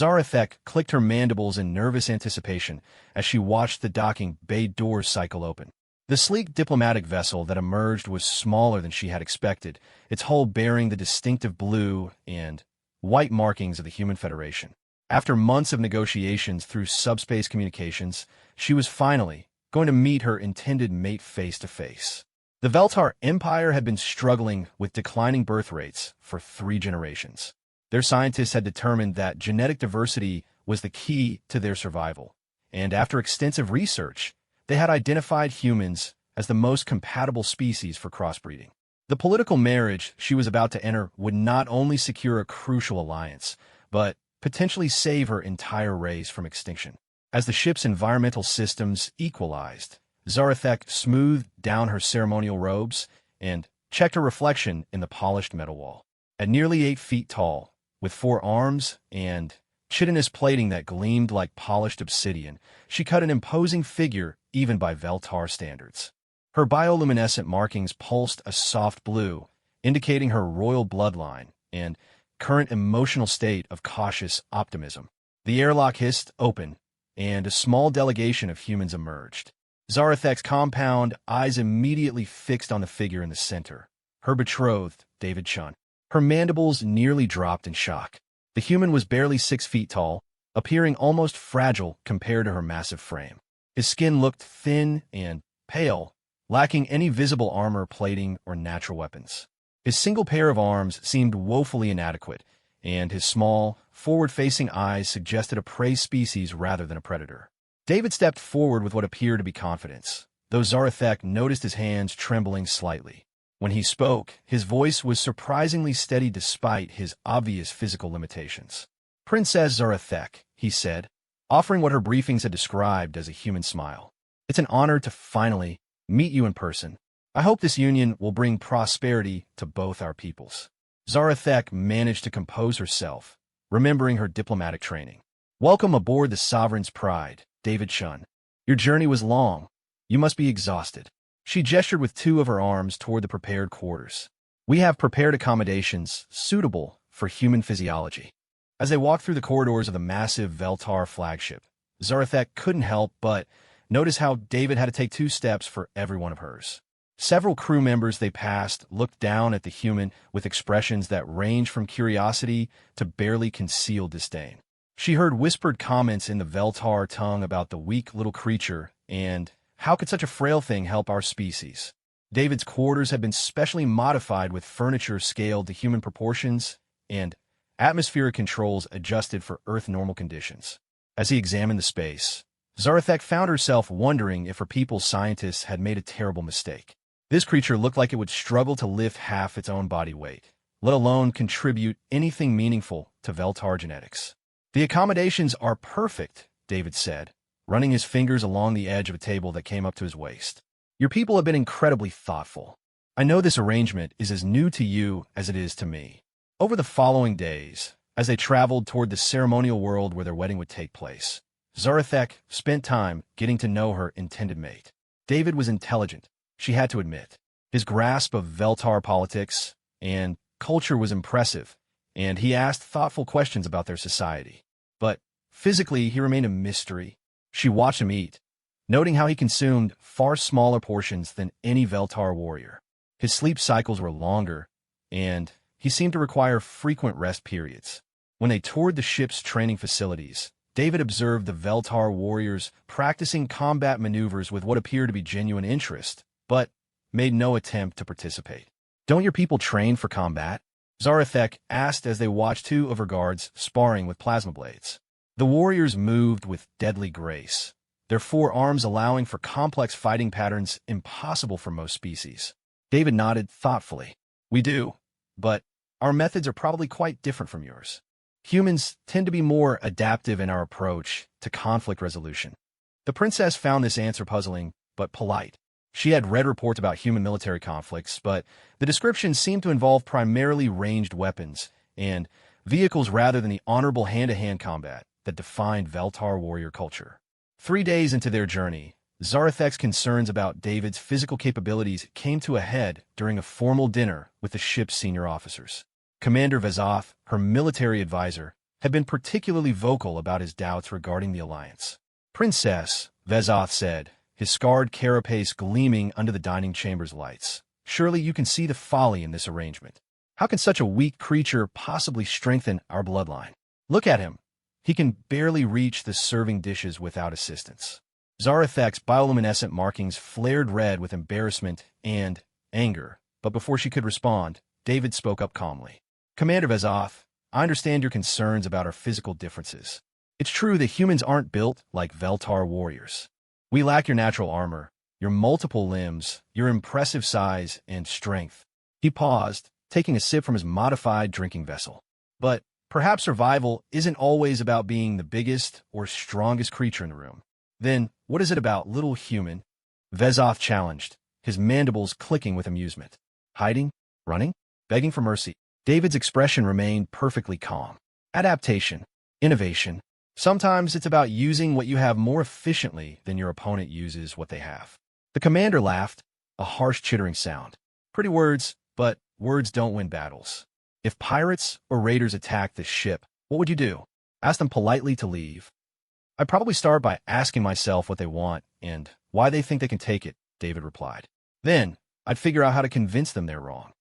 Zarethek clicked her mandibles in nervous anticipation as she watched the docking bay doors cycle open. The sleek diplomatic vessel that emerged was smaller than she had expected, its hull bearing the distinctive blue and white markings of the Human Federation. After months of negotiations through subspace communications, she was finally going to meet her intended mate face to face. The Veltar Empire had been struggling with declining birth rates for 3 generations. Their scientists had determined that genetic diversity was the key to their survival, and after extensive research, they had identified humans as the most compatible species for crossbreeding. The political marriage she was about to enter would not only secure a crucial alliance, but potentially save her entire race from extinction. As the ship's environmental systems equalized, Zarethek smoothed down her ceremonial robes and checked her reflection in the polished metal wall. At nearly 8 feet tall, with 4 arms and chitinous plating that gleamed like polished obsidian, she cut an imposing figure even by Veltar standards. Her bioluminescent markings pulsed a soft blue, indicating her royal bloodline and current emotional state of cautious optimism. The airlock hissed open, and a small delegation of humans emerged. Zarethek's compound eyes immediately fixed on the figure in the center, her betrothed, David Chun. Her mandibles nearly dropped in shock. The human was barely 6 feet tall, appearing almost fragile compared to her massive frame. His skin looked thin and pale, lacking any visible armor plating or natural weapons. His single pair of arms seemed woefully inadequate, and his small, forward-facing eyes suggested a prey species rather than a predator. David stepped forward with what appeared to be confidence, though Zarethek noticed his hands trembling slightly. When he spoke, his voice was surprisingly steady despite his obvious physical limitations. "Princess Zarethek," he said, offering what her briefings had described as a human smile. "It's an honor to finally meet you in person. I hope this union will bring prosperity to both our peoples." Zarethek managed to compose herself, remembering her diplomatic training. "Welcome aboard the Sovereign's Pride, David Chun. Your journey was long. You must be exhausted." She gestured with 2 of her arms toward the prepared quarters. "We have prepared accommodations suitable for human physiology." As they walked through the corridors of the massive Veltar flagship, Zarethek couldn't help but notice how David had to take 2 steps for every one of hers. Several crew members they passed looked down at the human with expressions that ranged from curiosity to barely concealed disdain. She heard whispered comments in the Veltar tongue about the weak little creature and how could such a frail thing help our species. David's quarters had been specially modified with furniture scaled to human proportions and atmospheric controls adjusted for Earth-normal conditions. As he examined the space, Zarethek found herself wondering if her people's scientists had made a terrible mistake. This creature looked like it would struggle to lift half its own body weight, let alone contribute anything meaningful to Veltar genetics. "The accommodations are perfect," David said, running his fingers along the edge of a table that came up to his waist. "Your people have been incredibly thoughtful. I know this arrangement is as new to you as it is to me." Over the following days, as they traveled toward the ceremonial world where their wedding would take place, Zarethek spent time getting to know her intended mate. David was intelligent, she had to admit. His grasp of Veltar politics and culture was impressive, and he asked thoughtful questions about their society. But physically, he remained a mystery. She watched him eat, noting how he consumed far smaller portions than any Veltar warrior. His sleep cycles were longer, and he seemed to require frequent rest periods. When they toured the ship's training facilities, David observed the Veltar warriors practicing combat maneuvers with what appeared to be genuine interest, but made no attempt to participate. "Don't your people train for combat?" Zarethek asked as they watched 2 of her guards sparring with plasma blades. The warriors moved with deadly grace, their 4 arms allowing for complex fighting patterns impossible for most species. David nodded thoughtfully. "We do, but our methods are probably quite different from yours. Humans tend to be more adaptive in our approach to conflict resolution." The princess found this answer puzzling, but polite. She had read reports about human military conflicts, but the descriptions seemed to involve primarily ranged weapons and vehicles rather than the honorable hand-to-hand combat that defined Veltar warrior culture. 3 days into their journey, Zarethek's concerns about David's physical capabilities came to a head during a formal dinner with the ship's senior officers. Commander Vezoth, her military advisor, had been particularly vocal about his doubts regarding the alliance. "Princess," Vezoth said, his scarred carapace gleaming under the dining chamber's lights, "surely you can see the folly in this arrangement. How can such a weak creature possibly strengthen our bloodline? Look at him. He can barely reach the serving dishes without assistance." Zarathek's bioluminescent markings flared red with embarrassment and anger, but before she could respond, David spoke up calmly. "Commander Vezoth, I understand your concerns about our physical differences. It's true that humans aren't built like Veltar warriors. We lack your natural armor, your multiple limbs, your impressive size and strength." He paused, taking a sip from his modified drinking vessel. "But perhaps survival isn't always about being the biggest or strongest creature in the room. Then what is it about, little human?" Vezoth challenged, his mandibles clicking with amusement. "Hiding? Running? Begging for mercy?" David's expression remained perfectly calm. "Adaptation. Innovation. Sometimes it's about using what you have more efficiently than your opponent uses what they have." The commander laughed, a harsh chittering sound. "Pretty words, but words don't win battles. If pirates or raiders attacked this ship, what would you do? Ask them politely to leave?" "I'd probably start by asking myself what they want and why they think they can take it," David replied. "Then, I'd figure out how to convince them they're wrong."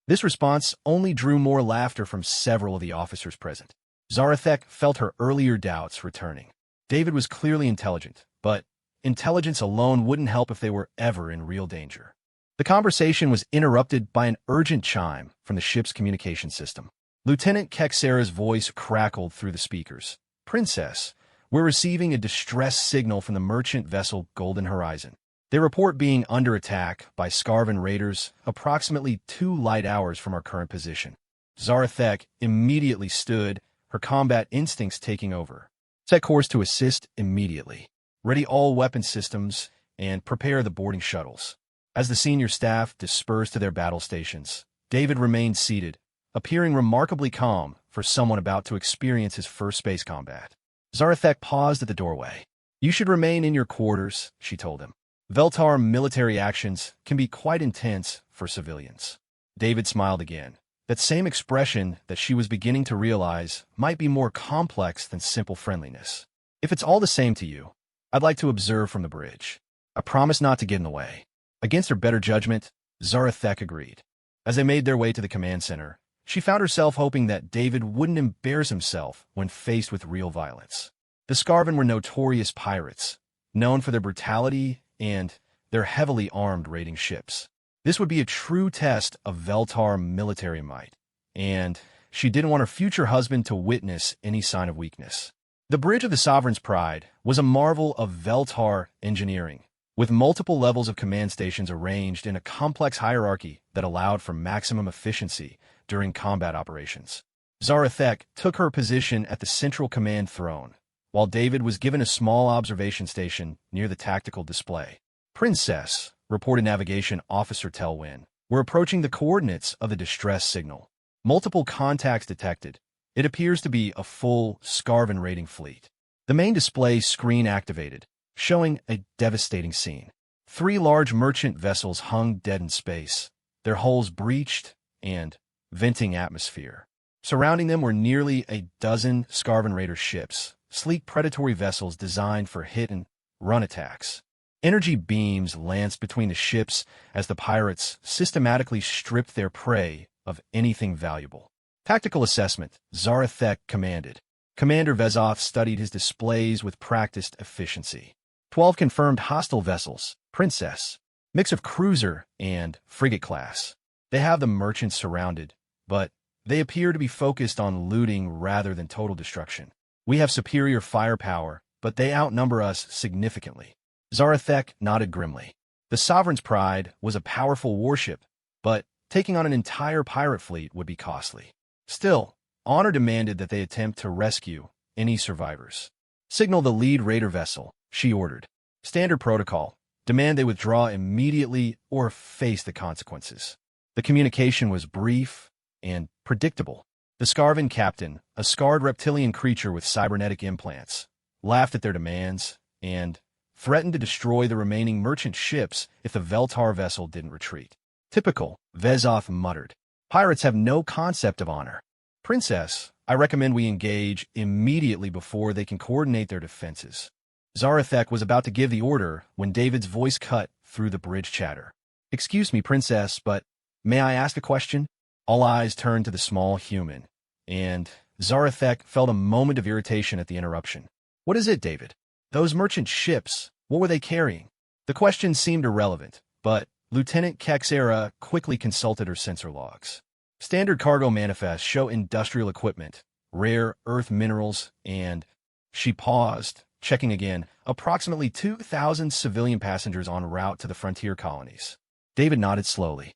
This response only drew more laughter from several of the officers present. Zarathek felt her earlier doubts returning. David was clearly intelligent, but intelligence alone wouldn't help if they were ever in real danger. The conversation was interrupted by an urgent chime from the ship's communication system. Lieutenant Kexera's voice crackled through the speakers. "Princess, we're receiving a distress signal from the merchant vessel Golden Horizon. They report being under attack by Scarvan raiders approximately 2 light hours from our current position." Zarathek immediately stood, her combat instincts taking over. "Set course to assist immediately. Ready all weapon systems and prepare the boarding shuttles." As the senior staff dispersed to their battle stations, David remained seated, appearing remarkably calm for someone about to experience his first space combat. Zarathek paused at the doorway. "You should remain in your quarters," she told him. "Veltar military actions can be quite intense for civilians." David smiled again, that same expression that she was beginning to realize might be more complex than simple friendliness. "If it's all the same to you, I'd like to observe from the bridge. I promise not to get in the way." Against her better judgment, Zarathek agreed. As they made their way to the command center, she found herself hoping that David wouldn't embarrass himself when faced with real violence. The Scarvan were notorious pirates, known for their brutality and their heavily armed raiding ships. This would be a true test of Veltar military might, and she didn't want her future husband to witness any sign of weakness. The Bridge of the Sovereign's Pride was a marvel of Veltar engineering, with multiple levels of command stations arranged in a complex hierarchy that allowed for maximum efficiency during combat operations. Zarathek took her position at the central command throne, while David was given a small observation station near the tactical display. "Princess," reported Navigation Officer Telwyn, "we're approaching the coordinates of the distress signal. Multiple contacts detected. It appears to be a full Scarvan raiding fleet." The main display screen activated, showing a devastating scene. 3 large merchant vessels hung dead in space, their hulls breached and venting atmosphere. Surrounding them were nearly a dozen Scarvan raider ships, sleek predatory vessels designed for hit-and-run attacks. Energy beams lanced between the ships as the pirates systematically stripped their prey of anything valuable. "Tactical assessment," Zarathek commanded. Commander Vezoth studied his displays with practiced efficiency. 12 confirmed hostile vessels, Princess. Mix of cruiser and frigate class. They have the merchants surrounded, but they appear to be focused on looting rather than total destruction. We have superior firepower, but they outnumber us significantly. Zarathek nodded grimly. The Sovereign's Pride was a powerful warship, but taking on an entire pirate fleet would be costly. Still, honor demanded that they attempt to rescue any survivors. "Signal the lead raider vessel," she ordered. "Standard protocol. Demand they withdraw immediately or face the consequences." The communication was brief and predictable. The Scarvan captain, a scarred reptilian creature with cybernetic implants, laughed at their demands and threatened to destroy the remaining merchant ships if the Veltar vessel didn't retreat. "Typical," Vezoth muttered. "Pirates have no concept of honor." "Princess, I recommend we engage immediately before they can coordinate their defenses. Zarathek was about to give the order when David's voice cut through the bridge chatter. Excuse me, princess, but may I ask a question? All eyes turned to the small human, and Zarathek felt a moment of irritation at the interruption. What is it, David? Those merchant ships, what were they carrying? The question seemed irrelevant, but Lieutenant Kexera quickly consulted her sensor logs. Standard cargo manifests show industrial equipment, rare earth minerals, and... She paused, checking again, approximately 2,000 civilian passengers en route to the frontier colonies. David nodded slowly.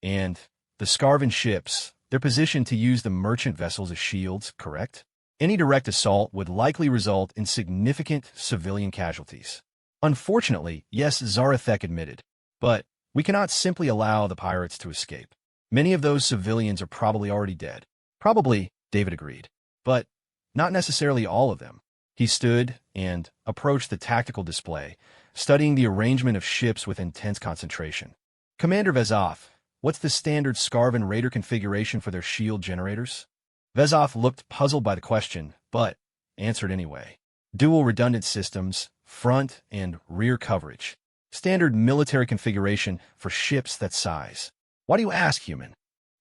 And the Scarvan ships, they're positioned to use the merchant vessels as shields, correct? Any direct assault would likely result in significant civilian casualties. Unfortunately, yes, Zarathek admitted, but we cannot simply allow the pirates to escape. Many of those civilians are probably already dead. Probably, David agreed, but not necessarily all of them. He stood and approached the tactical display, studying the arrangement of ships with intense concentration. Commander Vezov, what's the standard Scarvan Raider configuration for their shield generators? Vezov looked puzzled by the question, but answered anyway. Dual redundant systems, front and rear coverage. Standard military configuration for ships that size. Why do you ask, human?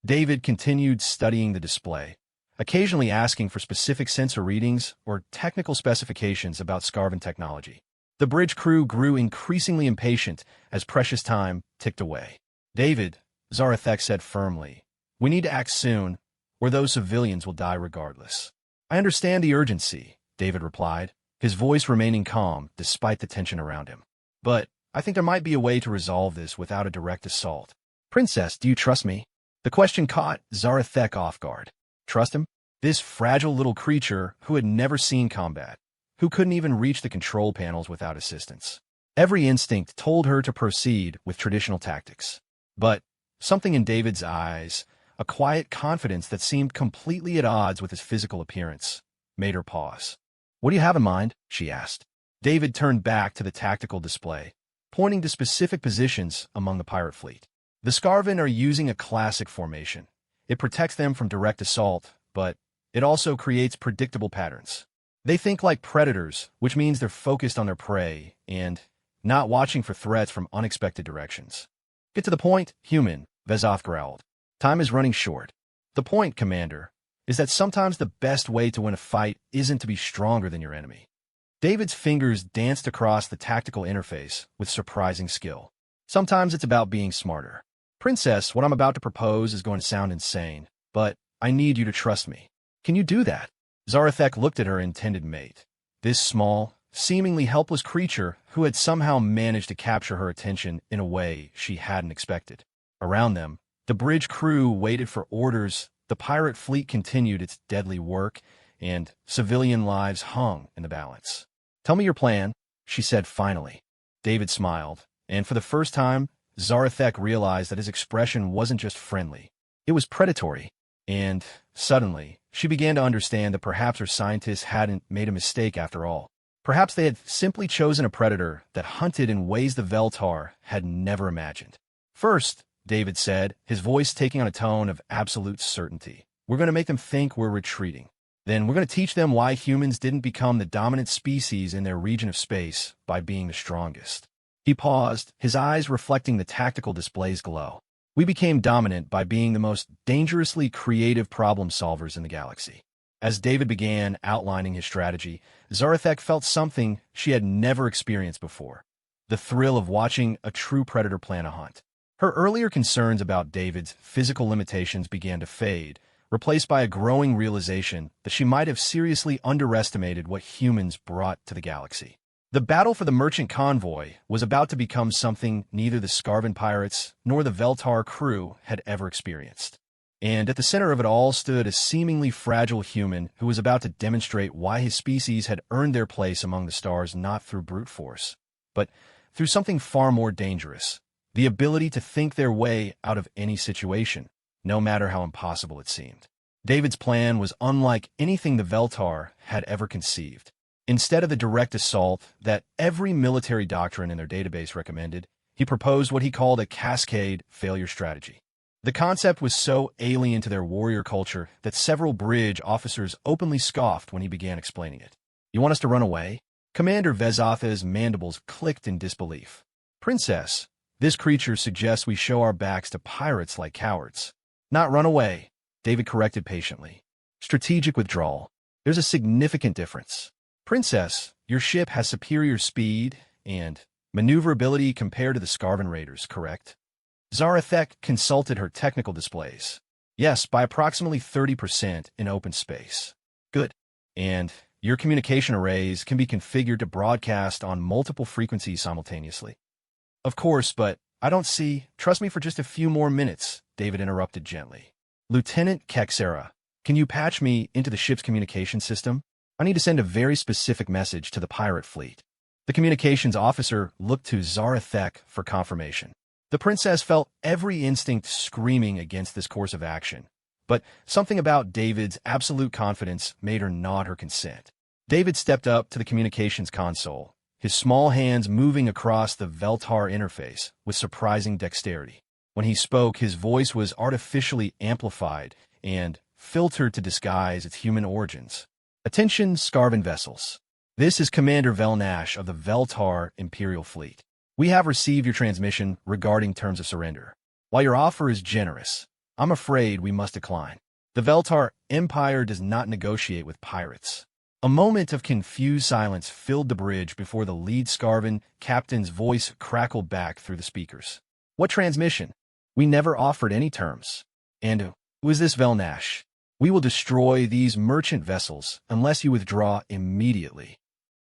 David continued studying the display, occasionally asking for specific sensor readings or technical specifications about Scarvan technology. The bridge crew grew increasingly impatient as precious time ticked away. David, Zarathek said firmly, we need to act soon, or those civilians will die regardless. I understand the urgency, David replied, his voice remaining calm despite the tension around him. But I think there might be a way to resolve this without a direct assault. Princess, do you trust me? The question caught Zarathek off guard. Trust him? This fragile little creature who had never seen combat, who couldn't even reach the control panels without assistance. Every instinct told her to proceed with traditional tactics. But something in David's eyes, a quiet confidence that seemed completely at odds with his physical appearance, made her pause. What do you have in mind? She asked. David turned back to the tactical display, pointing to specific positions among the pirate fleet. The Scarvan are using a classic formation. It protects them from direct assault, but it also creates predictable patterns. They think like predators, which means they're focused on their prey and not watching for threats from unexpected directions. Get to the point, human, Vezov growled. Time is running short. The point, Commander, is that sometimes the best way to win a fight isn't to be stronger than your enemy. David's fingers danced across the tactical interface with surprising skill. Sometimes it's about being smarter. Princess, what I'm about to propose is going to sound insane, but I need you to trust me. Can you do that? Zarathek looked at her intended mate, this small, seemingly helpless creature who had somehow managed to capture her attention in a way she hadn't expected. Around them, the bridge crew waited for orders, the pirate fleet continued its deadly work, and civilian lives hung in the balance. Tell me your plan, she said finally. David smiled, and for the first time, Zarathek realized that his expression wasn't just friendly. It was predatory, and suddenly, she began to understand that perhaps her scientists hadn't made a mistake after all. Perhaps they had simply chosen a predator that hunted in ways the Veltar had never imagined. First, David said, his voice taking on a tone of absolute certainty, we're going to make them think we're retreating. Then we're going to teach them why humans didn't become the dominant species in their region of space by being the strongest. He paused, his eyes reflecting the tactical display's glow. We became dominant by being the most dangerously creative problem solvers in the galaxy. As David began outlining his strategy, Zarathek felt something she had never experienced before. The thrill of watching a true predator plan a hunt. Her earlier concerns about David's physical limitations began to fade, replaced by a growing realization that she might have seriously underestimated what humans brought to the galaxy. The battle for the merchant convoy was about to become something neither the Scarvan pirates nor the Veltar crew had ever experienced. And at the center of it all stood a seemingly fragile human who was about to demonstrate why his species had earned their place among the stars not through brute force, but through something far more dangerous, the ability to think their way out of any situation, no matter how impossible it seemed. David's plan was unlike anything the Veltar had ever conceived. Instead of the direct assault that every military doctrine in their database recommended, he proposed what he called a cascade failure strategy. The concept was so alien to their warrior culture that several bridge officers openly scoffed when he began explaining it. You want us to run away? Commander Vezov's mandibles clicked in disbelief. Princess, this creature suggests we show our backs to pirates like cowards. Not run away, David corrected patiently. Strategic withdrawal. There's a significant difference. Princess, your ship has superior speed and maneuverability compared to the Scarvan Raiders, correct? Zarathek consulted her technical displays. Yes, by approximately 30% in open space. Good. And your communication arrays can be configured to broadcast on multiple frequencies simultaneously. Of course, but I don't see. Trust me for just a few more minutes, David interrupted gently. Lieutenant Kexera, can you patch me into the ship's communication system? I need to send a very specific message to the pirate fleet. The communications officer looked to Zarathek for confirmation. The princess felt every instinct screaming against this course of action, but something about David's absolute confidence made her nod her consent. David stepped up to the communications console, his small hands moving across the Veltar interface with surprising dexterity. When he spoke, his voice was artificially amplified and filtered to disguise its human origins. Attention, Scarvan vessels. This is Commander Velnash of the Veltar Imperial Fleet. We have received your transmission regarding terms of surrender. While your offer is generous, I'm afraid we must decline. The Veltar Empire does not negotiate with pirates. A moment of confused silence filled the bridge before the lead Scarvan captain's voice crackled back through the speakers. What transmission? We never offered any terms. And who is this Velnash? We will destroy these merchant vessels unless you withdraw immediately.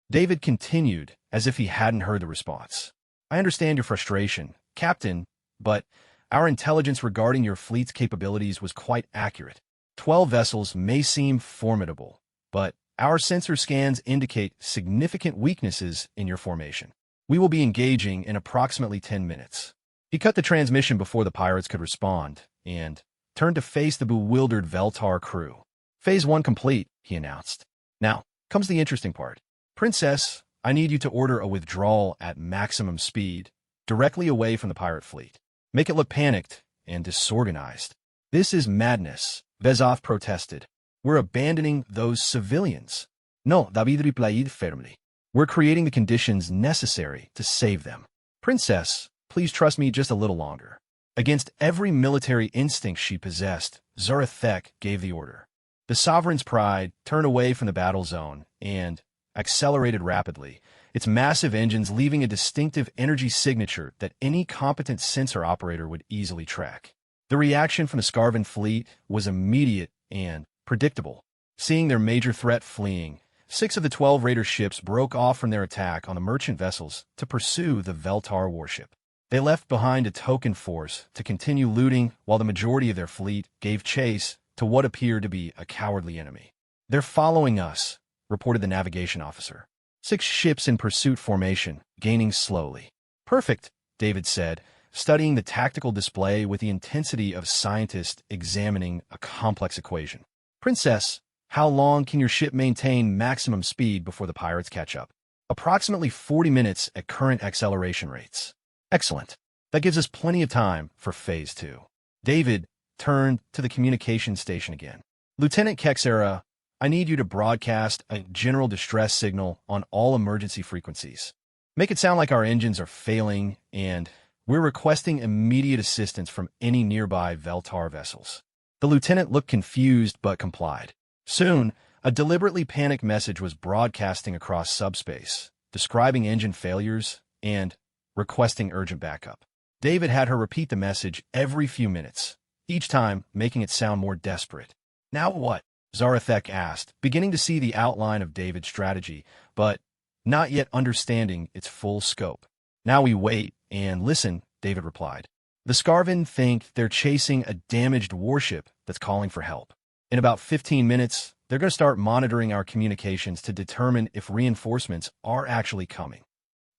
David continued as if he hadn't heard the response. I understand your frustration, Captain, but our intelligence regarding your fleet's capabilities was quite accurate. 12 vessels may seem formidable, but our sensor scans indicate significant weaknesses in your formation. We will be engaging in approximately 10 minutes. He cut the transmission before the pirates could respond and turned to face the bewildered Veltar crew. Phase 1 complete, he announced. Now comes the interesting part. Princess, I need you to order a withdrawal at maximum speed, directly away from the pirate fleet. Make it look panicked and disorganized. This is madness, Vezov protested. We're abandoning those civilians. No, David replied firmly. We're creating the conditions necessary to save them. Princess, please trust me just a little longer. Against every military instinct she possessed, Zarathek gave the order. The Sovereign's pride turned away from the battle zone and accelerated rapidly, its massive engines leaving a distinctive energy signature that any competent sensor operator would easily track. The reaction from the Scarvan fleet was immediate and predictable. Seeing their major threat fleeing, 6 of the 12 raider ships broke off from their attack on the merchant vessels to pursue the Veltar warship. They left behind a token force to continue looting while the majority of their fleet gave chase to what appeared to be a cowardly enemy. They're following us, reported the navigation officer. 6 ships in pursuit formation, gaining slowly. Perfect, David said, studying the tactical display with the intensity of a scientist examining a complex equation. Princess, how long can your ship maintain maximum speed before the pirates catch up? Approximately 40 minutes at current acceleration rates. Excellent. That gives us plenty of time for Phase 2. David turned to the communication station again. Lieutenant Kexera, I need you to broadcast a general distress signal on all emergency frequencies. Make it sound like our engines are failing and we're requesting immediate assistance from any nearby Veltar vessels. The lieutenant looked confused but complied. Soon, a deliberately panicked message was broadcasting across subspace, describing engine failures and requesting urgent backup. David had her repeat the message every few minutes, each time making it sound more desperate. Now what? Zarathek asked, beginning to see the outline of David's strategy, but not yet understanding its full scope. Now we wait and listen, David replied. The Scarvan think they're chasing a damaged warship that's calling for help. In about 15 minutes, they're going to start monitoring our communications to determine if reinforcements are actually coming.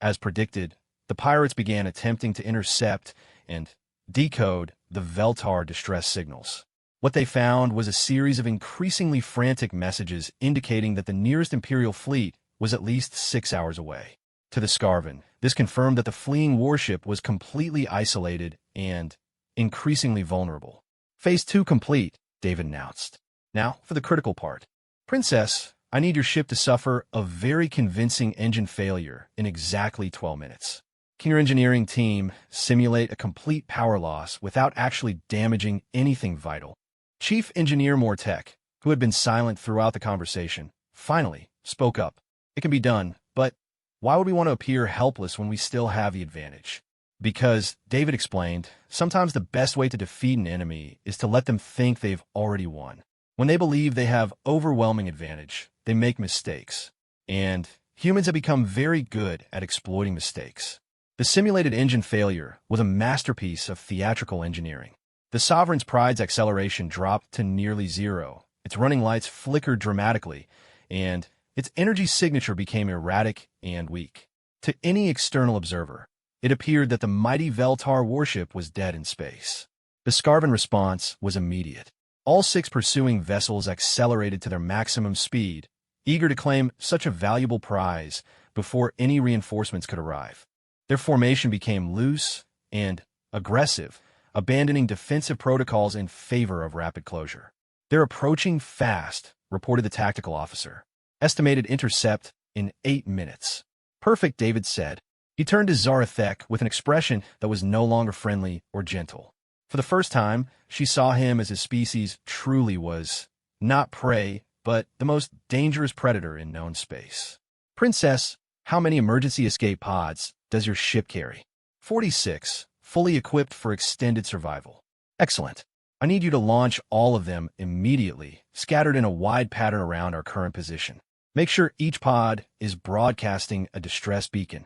As predicted, the pirates began attempting to intercept and decode the Veltar distress signals. What they found was a series of increasingly frantic messages indicating that the nearest Imperial fleet was at least 6 hours away. To the Scarvan, this confirmed that the fleeing warship was completely isolated and increasingly vulnerable. Phase 2 complete, David announced. Now, for the critical part. Princess, I need your ship to suffer a very convincing engine failure in exactly 12 minutes. Can your engineering team simulate a complete power loss without actually damaging anything vital? Chief Engineer Mortek, who had been silent throughout the conversation, finally spoke up. It can be done, but why would we want to appear helpless when we still have the advantage? Because, David explained, sometimes the best way to defeat an enemy is to let them think they've already won. When they believe they have overwhelming advantage, they make mistakes. And humans have become very good at exploiting mistakes. The simulated engine failure was a masterpiece of theatrical engineering. The Sovereign's Pride's acceleration dropped to nearly zero, its running lights flickered dramatically, and its energy signature became erratic and weak. To any external observer, it appeared that the mighty Veltar warship was dead in space. The Scarvan response was immediate. All 6 pursuing vessels accelerated to their maximum speed, eager to claim such a valuable prize before any reinforcements could arrive. Their formation became loose and aggressive, abandoning defensive protocols in favor of rapid closure. They're approaching fast, reported the tactical officer. Estimated intercept in 8 minutes. Perfect, David said. He turned to Zarathek with an expression that was no longer friendly or gentle. For the first time, she saw him as his species truly was not prey, but the most dangerous predator in known space. Princess, how many emergency escape pods does your ship carry? 46, fully equipped for extended survival. Excellent. I need you to launch all of them immediately, scattered in a wide pattern around our current position. Make sure each pod is broadcasting a distress beacon.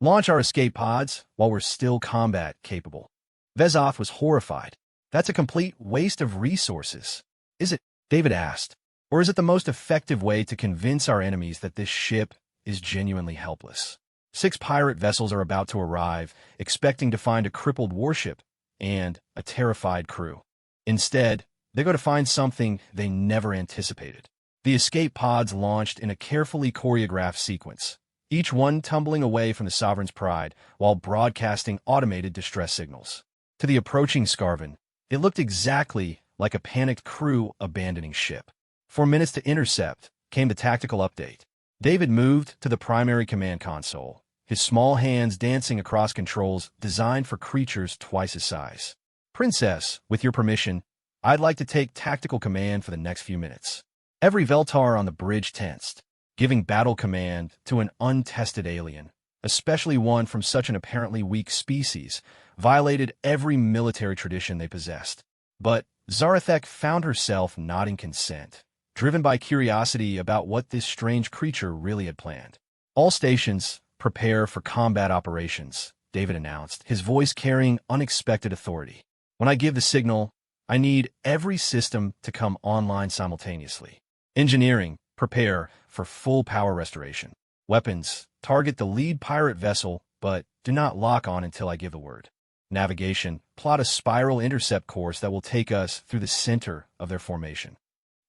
Launch our escape pods while we're still combat capable. Vezov was horrified. That's a complete waste of resources. Is it? David asked. Or is it the most effective way to convince our enemies that this ship is genuinely helpless? 6 pirate vessels are about to arrive, expecting to find a crippled warship and a terrified crew. Instead, they're going to find something they never anticipated. The escape pods launched in a carefully choreographed sequence, each one tumbling away from the Sovereign's Pride while broadcasting automated distress signals. To the approaching Scarvan, it looked exactly like a panicked crew abandoning ship. 4 minutes to intercept came the tactical update. David moved to the primary command console, his small hands dancing across controls designed for creatures twice his size. Princess, with your permission, I'd like to take tactical command for the next few minutes. Every Veltar on the bridge tensed, giving battle command to an untested alien, especially one from such an apparently weak species, violated every military tradition they possessed. But Zarathek found herself nodding consent, driven by curiosity about what this strange creature really had planned. All stations, prepare for combat operations, David announced, his voice carrying unexpected authority. When I give the signal, I need every system to come online simultaneously. Engineering, prepare for full power restoration. Weapons, target the lead pirate vessel, but do not lock on until I give the word. Navigation, plot a spiral intercept course that will take us through the center of their formation.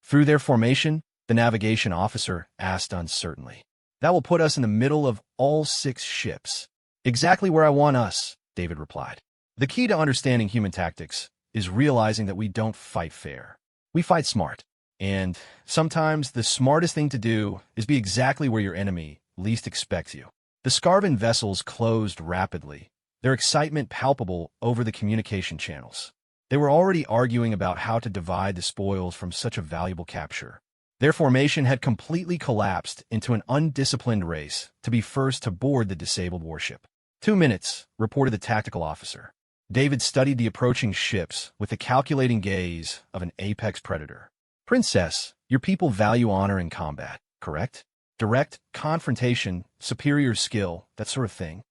Through their formation? The navigation officer asked uncertainly. That will put us in the middle of all 6 ships. Exactly where I want us, David replied. The key to understanding human tactics is realizing that we don't fight fair. We fight smart. And sometimes the smartest thing to do is be exactly where your enemy least expects you. The Scarvan vessels closed rapidly, their excitement palpable over the communication channels. They were already arguing about how to divide the spoils from such a valuable capture. Their formation had completely collapsed into an undisciplined race to be first to board the disabled warship. 2 minutes, reported the tactical officer. David studied the approaching ships with the calculating gaze of an apex predator. Princess, your people value honor in combat, correct? Direct, confrontation, superior skill, that sort of thing.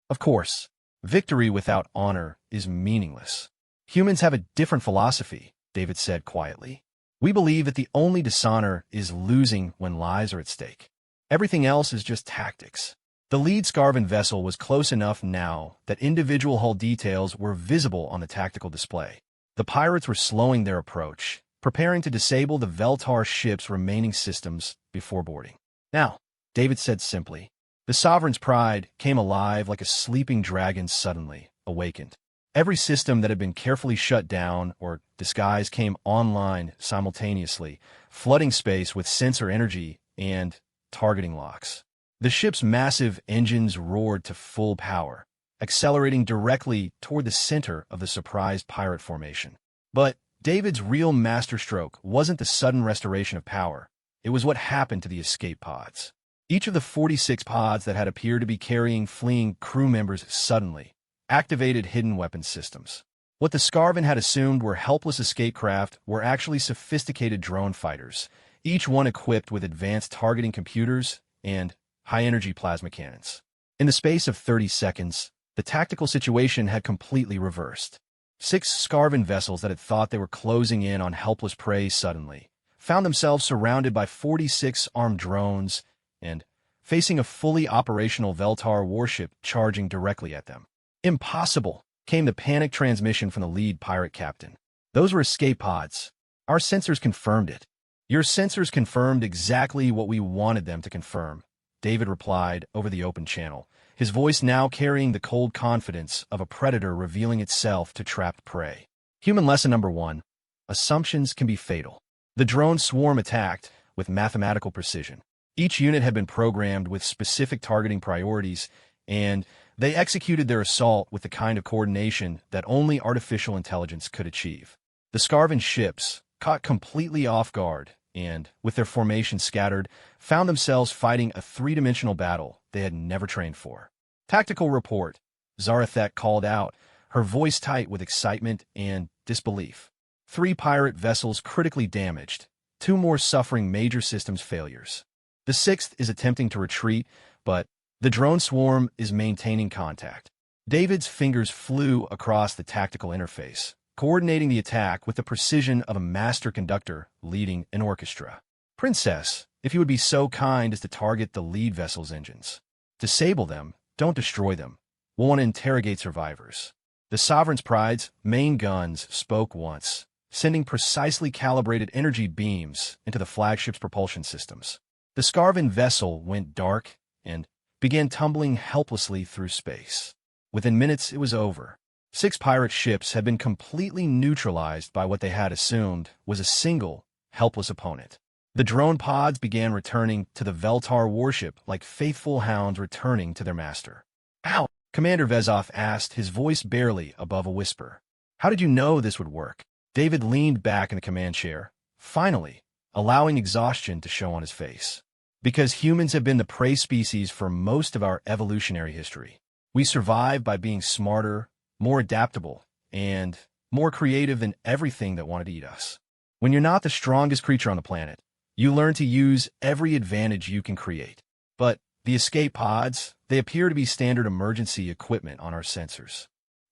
Of course, victory without honor is meaningless. Humans have a different philosophy, David said quietly. We believe that the only dishonor is losing when lives are at stake. Everything else is just tactics. The lead Scarvan vessel was close enough now that individual hull details were visible on the tactical display. The pirates were slowing their approach, preparing to disable the Veltar ship's remaining systems before boarding. Now, David said simply, the Sovereign's Pride came alive like a sleeping dragon suddenly awakened. Every system that had been carefully shut down or disguised came online simultaneously, flooding space with sensor energy and targeting locks. The ship's massive engines roared to full power, accelerating directly toward the center of the surprised pirate formation. But David's real masterstroke wasn't the sudden restoration of power. It was what happened to the escape pods. Each of the 46 pods that had appeared to be carrying fleeing crew members suddenly activated hidden weapons systems. What the Scarven had assumed were helpless escape craft were actually sophisticated drone fighters, each one equipped with advanced targeting computers and high-energy plasma cannons. In the space of 30 seconds, the tactical situation had completely reversed. 6 Scarven vessels that had thought they were closing in on helpless prey suddenly found themselves surrounded by 46 armed drones and facing a fully operational Veltar warship charging directly at them. Impossible, came the panic transmission from the lead pirate captain. Those were escape pods. Our sensors confirmed it. Your sensors confirmed exactly what we wanted them to confirm, David replied over the open channel, his voice now carrying the cold confidence of a predator revealing itself to trapped prey. Human lesson number 1. Assumptions can be fatal. The drone swarm attacked with mathematical precision. Each unit had been programmed with specific targeting priorities, and they executed their assault with the kind of coordination that only artificial intelligence could achieve. The Scarven ships, caught completely off guard and, with their formation scattered, found themselves fighting a three-dimensional battle they had never trained for. Tactical report, Zarathek called out, her voice tight with excitement and disbelief. 3 pirate vessels critically damaged, 2 more suffering major systems failures. The 6th is attempting to retreat, but the drone swarm is maintaining contact. David's fingers flew across the tactical interface, coordinating the attack with the precision of a master conductor leading an orchestra. Princess, if you would be so kind as to target the lead vessel's engines. Disable them, don't destroy them. We'll want to interrogate survivors. The Sovereign's Pride's main guns spoke once, sending precisely calibrated energy beams into the flagship's propulsion systems. The Scarven vessel went dark and began tumbling helplessly through space. Within minutes, it was over. 6 pirate ships had been completely neutralized by what they had assumed was a single, helpless opponent. The drone pods began returning to the Veltar warship like faithful hounds returning to their master. "How?" Commander Vezov asked, his voice barely above a whisper. "How did you know this would work?" David leaned back in the command chair, finally, allowing exhaustion to show on his face. "Because humans have been the prey species for most of our evolutionary history. We survive by being smarter, more adaptable, and more creative than everything that wanted to eat us. When you're not the strongest creature on the planet, you learn to use every advantage you can create. But the escape pods, they appear to be standard emergency equipment on our sensors."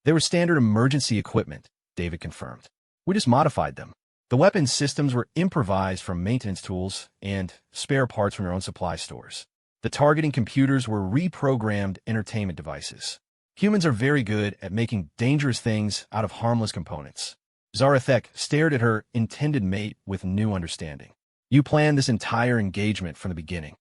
"They were standard emergency equipment," David confirmed. "We just modified them. The weapons systems were improvised from maintenance tools and spare parts from your own supply stores. The targeting computers were reprogrammed entertainment devices. Humans are very good at making dangerous things out of harmless components." Zarathek stared at her intended mate with new understanding. "You planned this entire engagement from the beginning."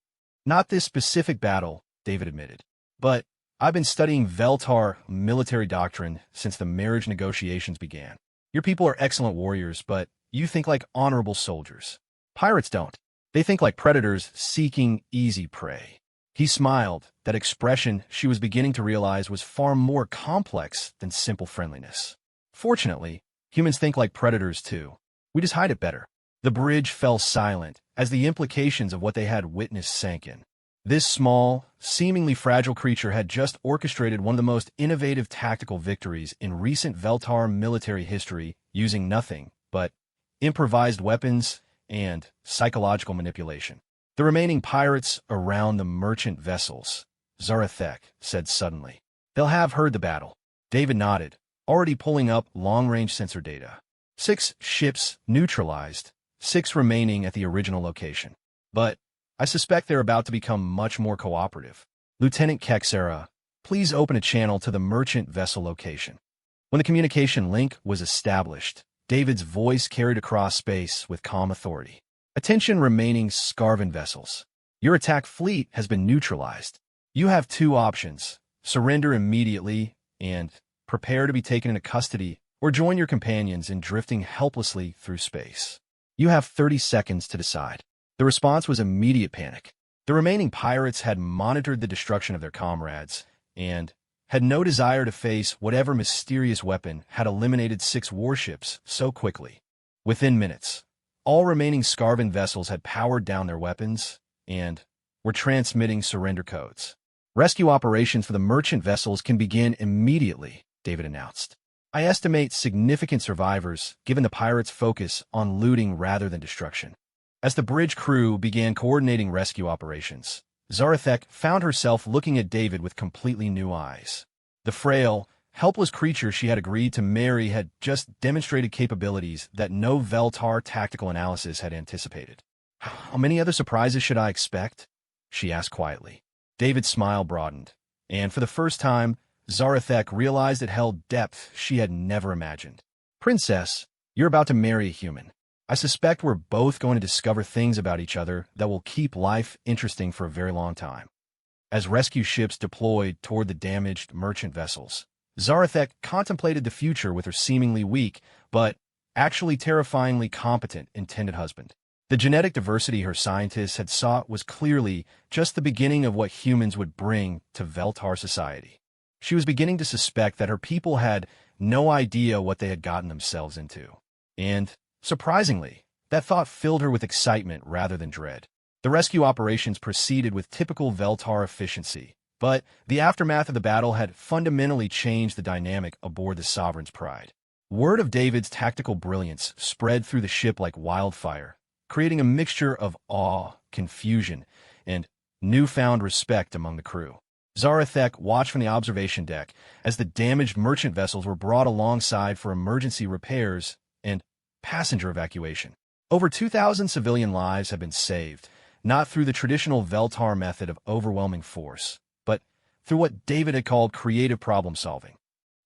"Not this specific battle," David admitted. "But I've been studying Veltar military doctrine since the marriage negotiations began. Your people are excellent warriors, but you think like honorable soldiers. Pirates don't. They think like predators seeking easy prey." He smiled, that expression she was beginning to realize was far more complex than simple friendliness. "Fortunately, humans think like predators too. We just hide it better." The bridge fell silent as the implications of what they had witnessed sank in. This small, seemingly fragile creature had just orchestrated one of the most innovative tactical victories in recent Veltar military history using nothing but improvised weapons and psychological manipulation. "The remaining pirates around the merchant vessels," Zarathek said suddenly. "They'll have heard the battle." David nodded, already pulling up long-range sensor data. 6 ships neutralized, 6 remaining at the original location. "But I suspect they're about to become much more cooperative. Lieutenant Kexera, please open a channel to the merchant vessel location." When the communication link was established, David's voice carried across space with calm authority. "Attention remaining Scarven vessels. Your attack fleet has been neutralized. You have 2 options, surrender immediately and prepare to be taken into custody or join your companions in drifting helplessly through space. You have 30 seconds to decide. The response was immediate panic. The remaining pirates had monitored the destruction of their comrades and had no desire to face whatever mysterious weapon had eliminated 6 warships so quickly. Within minutes, all remaining Scarvan vessels had powered down their weapons and were transmitting surrender codes. Rescue operations for the merchant vessels can begin immediately, David announced. I estimate significant survivors given the pirates' focus on looting rather than destruction. As the bridge crew began coordinating rescue operations, Zarathek found herself looking at David with completely new eyes. The frail, helpless creature she had agreed to marry had just demonstrated capabilities that no Veltar tactical analysis had anticipated. "How many other surprises should I expect?" she asked quietly. David's smile broadened, and for the first time, Zarathek realized it held depth she had never imagined. "Princess, you're about to marry a human. I suspect we're both going to discover things about each other that will keep life interesting for a very long time." As rescue ships deployed toward the damaged merchant vessels, Zarathek contemplated the future with her seemingly weak, but actually terrifyingly competent intended husband. The genetic diversity her scientists had sought was clearly just the beginning of what humans would bring to Veltar society. She was beginning to suspect that her people had no idea what they had gotten themselves into. And, surprisingly, that thought filled her with excitement rather than dread. The rescue operations proceeded with typical Veltar efficiency, but the aftermath of the battle had fundamentally changed the dynamic aboard the Sovereign's Pride. Word of David's tactical brilliance spread through the ship like wildfire, creating a mixture of awe, confusion, and newfound respect among the crew. Zarathek watched from the observation deck as the damaged merchant vessels were brought alongside for emergency repairs and passenger evacuation. Over 2,000 civilian lives have been saved, not through the traditional Veltar method of overwhelming force, but through what David had called creative problem-solving.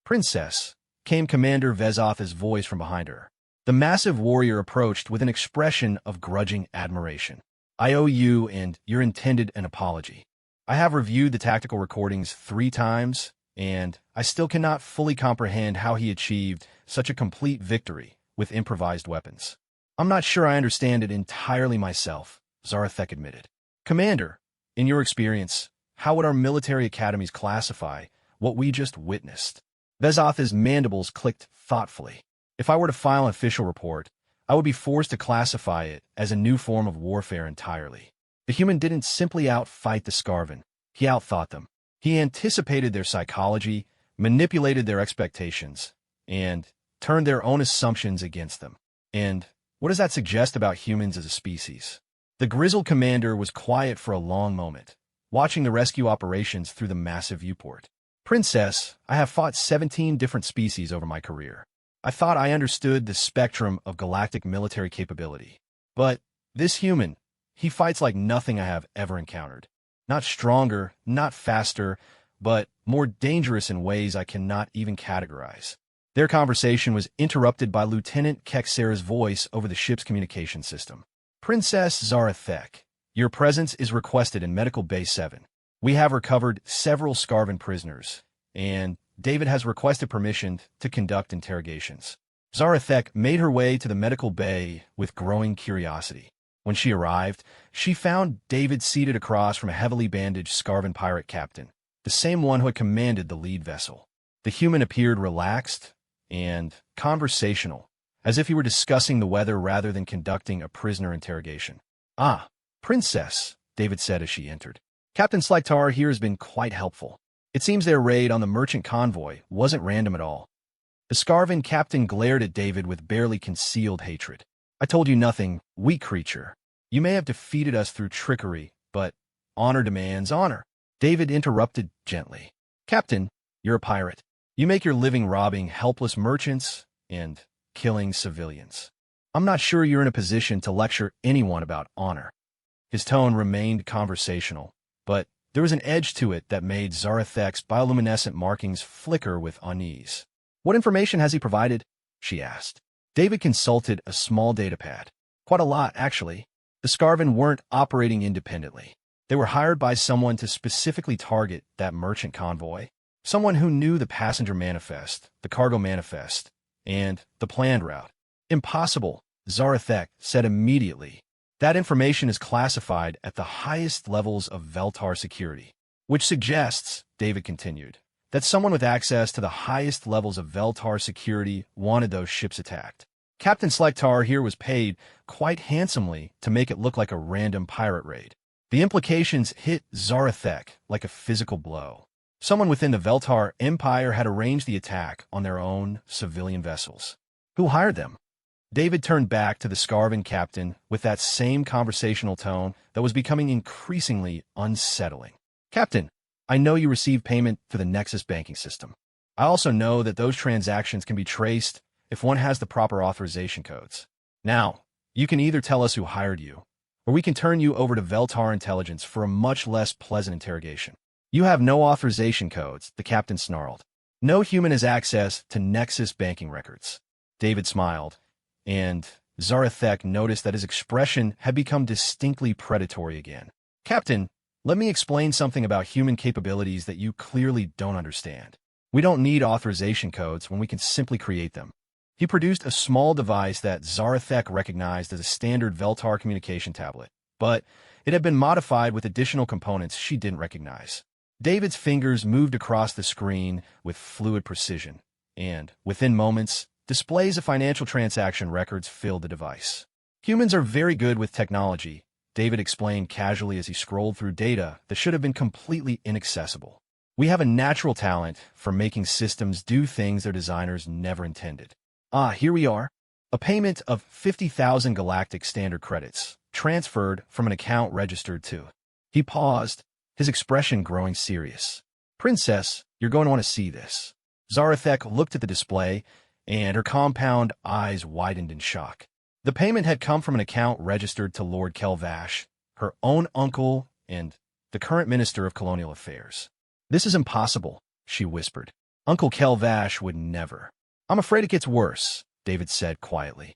"Princess," came Commander Vezoth's voice from behind her. The massive warrior approached with an expression of grudging admiration. "I owe you and your intended an apology. I have reviewed the tactical recordings 3 times, and I still cannot fully comprehend how he achieved such a complete victory with improvised weapons. I'm not sure I understand it entirely myself," Zarathek admitted. "Commander, in your experience, how would our military academies classify what we just witnessed?" Vezoth's mandibles clicked thoughtfully. "If I were to file an official report, I would be forced to classify it as a new form of warfare entirely. The human didn't simply outfight the Scarvan. He outthought them. He anticipated their psychology, manipulated their expectations, and turned their own assumptions against them. And what does that suggest about humans as a species?" The grizzled commander was quiet for a long moment, watching the rescue operations through the massive viewport. "Princess, I have fought 17 different species over my career. I thought I understood the spectrum of galactic military capability. But this human, he fights like nothing I have ever encountered. Not stronger, not faster, but more dangerous in ways I cannot even categorize." Their conversation was interrupted by Lieutenant Kexera's voice over the ship's communication system. "Princess Zarathek, your presence is requested in Medical Bay 7. We have recovered several Scarvan prisoners, and David has requested permission to conduct interrogations." Zarathek made her way to the medical bay with growing curiosity. When she arrived, she found David seated across from a heavily bandaged Scarvan pirate captain, the same one who had commanded the lead vessel. The human appeared relaxed and conversational, as if he were discussing the weather rather than conducting a prisoner interrogation. "Ah, Princess," David said as she entered. "Captain Slyktar here has been quite helpful. It seems their raid on the merchant convoy wasn't random at all." The Scarvan captain glared at David with barely concealed hatred. "I told you nothing, weak creature. You may have defeated us through trickery, but honor demands honor." David interrupted gently. "Captain, you're a pirate. You make your living robbing helpless merchants and killing civilians. I'm not sure you're in a position to lecture anyone about honor." His tone remained conversational, but there was an edge to it that made Zarathek's bioluminescent markings flicker with unease. "What information has he provided?" she asked. David consulted a small datapad. "Quite a lot, actually. The Scarvan weren't operating independently. They were hired by someone to specifically target that merchant convoy. Someone who knew the passenger manifest, the cargo manifest, and the planned route. Impossible, Zarathek said immediately. That information is classified at the highest levels of Veltar security. Which suggests, David continued, that someone with access to the highest levels of Veltar security wanted those ships attacked. Captain Slektar here was paid quite handsomely to make it look like a random pirate raid. The implications hit Zarathek like a physical blow. Someone within the Veltar Empire had arranged the attack on their own civilian vessels. Who hired them? David turned back to the Scarvan captain with that same conversational tone that was becoming increasingly unsettling. Captain, I know you received payment through the Nexus banking system. I also know that those transactions can be traced if one has the proper authorization codes. Now, you can either tell us who hired you, or we can turn you over to Veltar Intelligence for a much less pleasant interrogation. You have no authorization codes, the captain snarled. No human has access to Nexus banking records. David smiled, and Zarathek noticed that his expression had become distinctly predatory again. Captain, let me explain something about human capabilities that you clearly don't understand. We don't need authorization codes when we can simply create them. He produced a small device that Zarathek recognized as a standard Veltar communication tablet, but it had been modified with additional components she didn't recognize. David's fingers moved across the screen with fluid precision, and, within moments, displays of financial transaction records filled the device. Humans are very good with technology, David explained casually as he scrolled through data that should have been completely inaccessible. We have a natural talent for making systems do things their designers never intended. Here we are. A payment of 50,000 galactic standard credits, transferred from an account registered to. He paused, his expression growing serious. Princess, you're going to want to see this. Zarathek looked at the display, and her compound eyes widened in shock. The payment had come from an account registered to Lord Kelvash, her own uncle and the current Minister of Colonial Affairs. This is impossible, she whispered. Uncle Kelvash would never. I'm afraid it gets worse, David said quietly.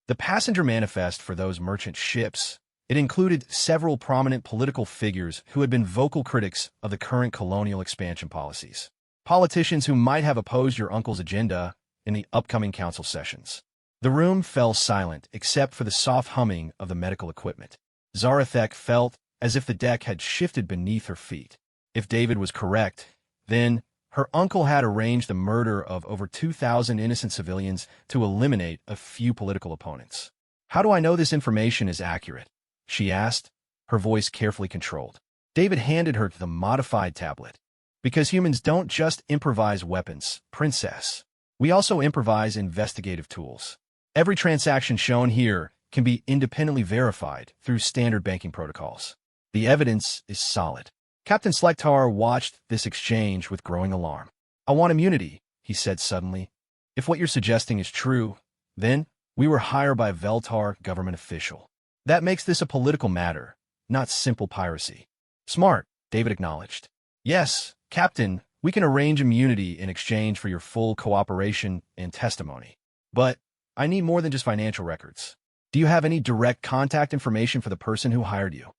The passenger manifest for those merchant ships, it included several prominent political figures who had been vocal critics of the current colonial expansion policies. Politicians who might have opposed your uncle's agenda in the upcoming council sessions. The room fell silent except for the soft humming of the medical equipment. Zarathek felt as if the deck had shifted beneath her feet. If David was correct, then her uncle had arranged the murder of over 2,000 innocent civilians to eliminate a few political opponents. How do I know this information is accurate? She asked, her voice carefully controlled. David handed her the modified tablet. Because humans don't just improvise weapons, Princess. We also improvise investigative tools. Every transaction shown here can be independently verified through standard banking protocols. The evidence is solid. Captain Slektar watched this exchange with growing alarm. I want immunity, he said suddenly. If what you're suggesting is true, then we were hired by a Veltar government official. That makes this a political matter, not simple piracy. Smart, David acknowledged. Yes, Captain, we can arrange immunity in exchange for your full cooperation and testimony. But I need more than just financial records. Do you have any direct contact information for the person who hired you?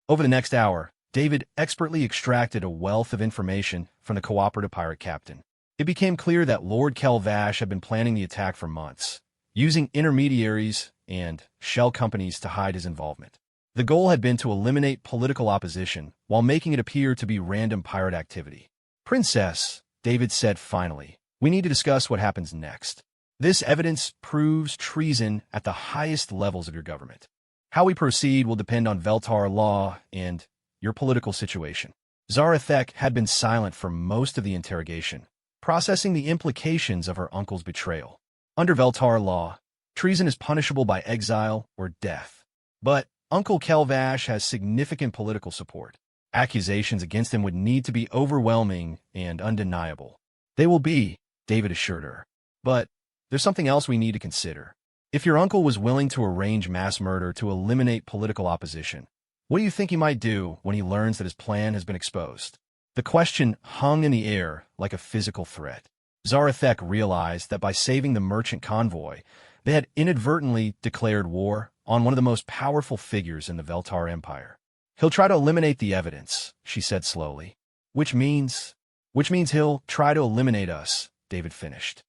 Over the next hour, David expertly extracted a wealth of information from the cooperative pirate captain. It became clear that Lord Kelvash had been planning the attack for months, using intermediaries and shell companies to hide his involvement. The goal had been to eliminate political opposition while making it appear to be random pirate activity. Princess, David said finally, we need to discuss what happens next. This evidence proves treason at the highest levels of your government. How we proceed will depend on Veltar law and your political situation. Zarathek had been silent for most of the interrogation, processing the implications of her uncle's betrayal. Under Veltar law, treason is punishable by exile or death. But Uncle Kelvash has significant political support. Accusations against him would need to be overwhelming and undeniable. They will be, David assured her. But there's something else we need to consider. If your uncle was willing to arrange mass murder to eliminate political opposition, what do you think he might do when he learns that his plan has been exposed? The question hung in the air like a physical threat. Zarathek realized that by saving the merchant convoy, they had inadvertently declared war on one of the most powerful figures in the Veltar Empire. He'll try to eliminate the evidence, she said slowly. Which means Which means he'll try to eliminate us, David finished,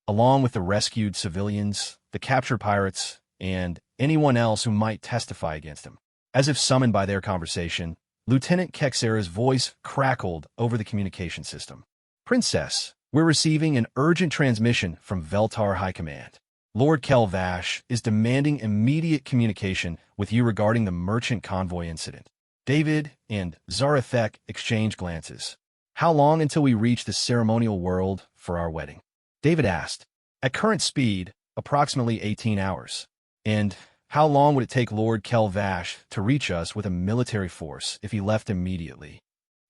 along with the rescued civilians, the captured pirates, and anyone else who might testify against him. As if summoned by their conversation, Lieutenant Kexera's voice crackled over the communication system. Princess, we're receiving an urgent transmission from Veltar High Command. Lord Kelvash is demanding immediate communication with you regarding the merchant convoy incident. David and Zarathek exchanged glances. How long until we reach the ceremonial world for our wedding? David asked. At current speed, approximately 18 hours. And how long would it take Lord Kelvash to reach us with a military force if he left immediately?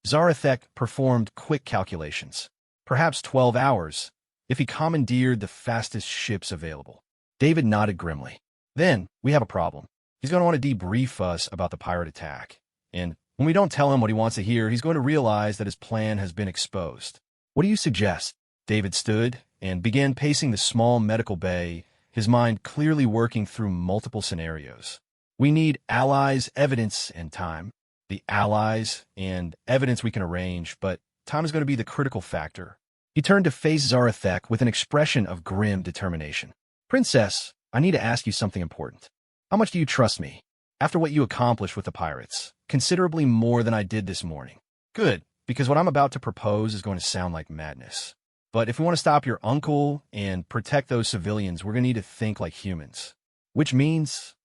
Zarathek performed quick calculations. Perhaps 12 hours, if he commandeered the fastest ships available. David nodded grimly. Then, we have a problem. He's going to want to debrief us about the pirate attack. And when we don't tell him what he wants to hear, he's going to realize that his plan has been exposed. What do you suggest? David stood and began pacing the small medical bay, his mind clearly working through multiple scenarios. We need allies, evidence, and time. The allies and evidence we can arrange, but time is going to be the critical factor. He turned to face Zarathek with an expression of grim determination. Princess, I need to ask you something important. How much do you trust me? After what you accomplished with the pirates, considerably more than I did this morning. Good, because what I'm about to propose is going to sound like madness. But if we want to stop your uncle and protect those civilians, we're going to need to think like humans. Which means...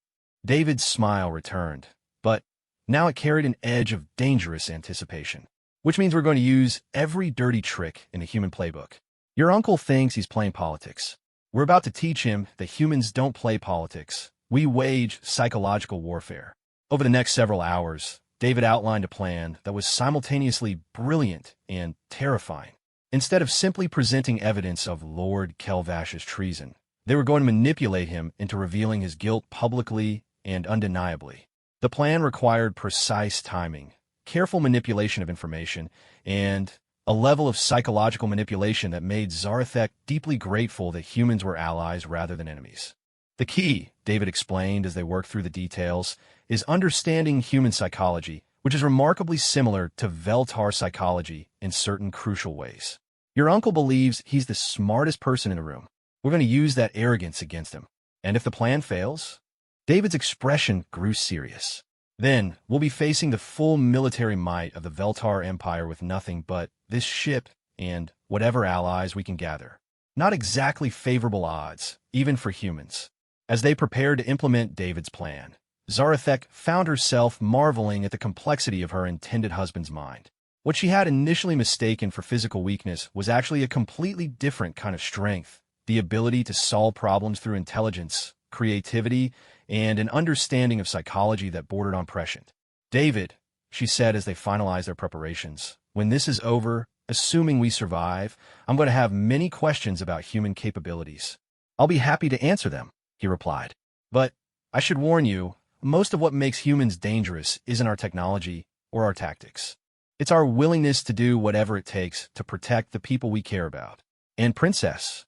David's smile returned, but now it carried an edge of dangerous anticipation. Which means we're going to use every dirty trick in the human playbook. Your uncle thinks he's playing politics. We're about to teach him that humans don't play politics. We wage psychological warfare. Over the next several hours, David outlined a plan that was simultaneously brilliant and terrifying. Instead of simply presenting evidence of Lord Kelvash's treason, they were going to manipulate him into revealing his guilt publicly and undeniably. The plan required precise timing, careful manipulation of information, and a level of psychological manipulation that made Zarathek deeply grateful that humans were allies rather than enemies. The key, David explained as they worked through the details, is understanding human psychology, which is remarkably similar to Veltar psychology in certain crucial ways. Your uncle believes he's the smartest person in the room. We're going to use that arrogance against him. And if the plan fails? David's expression grew serious. Then, we'll be facing the full military might of the Veltar Empire with nothing but this ship and whatever allies we can gather. Not exactly favorable odds, even for humans. As they prepared to implement David's plan, Zarathek found herself marveling at the complexity of her intended husband's mind. What she had initially mistaken for physical weakness was actually a completely different kind of strength, the ability to solve problems through intelligence, creativity, and an understanding of psychology that bordered on prescient. David, she said as they finalized their preparations, when this is over, assuming we survive, I'm going to have many questions about human capabilities. I'll be happy to answer them, he replied. But I should warn you, most of what makes humans dangerous isn't our technology or our tactics. It's our willingness to do whatever it takes to protect the people we care about. And Princess,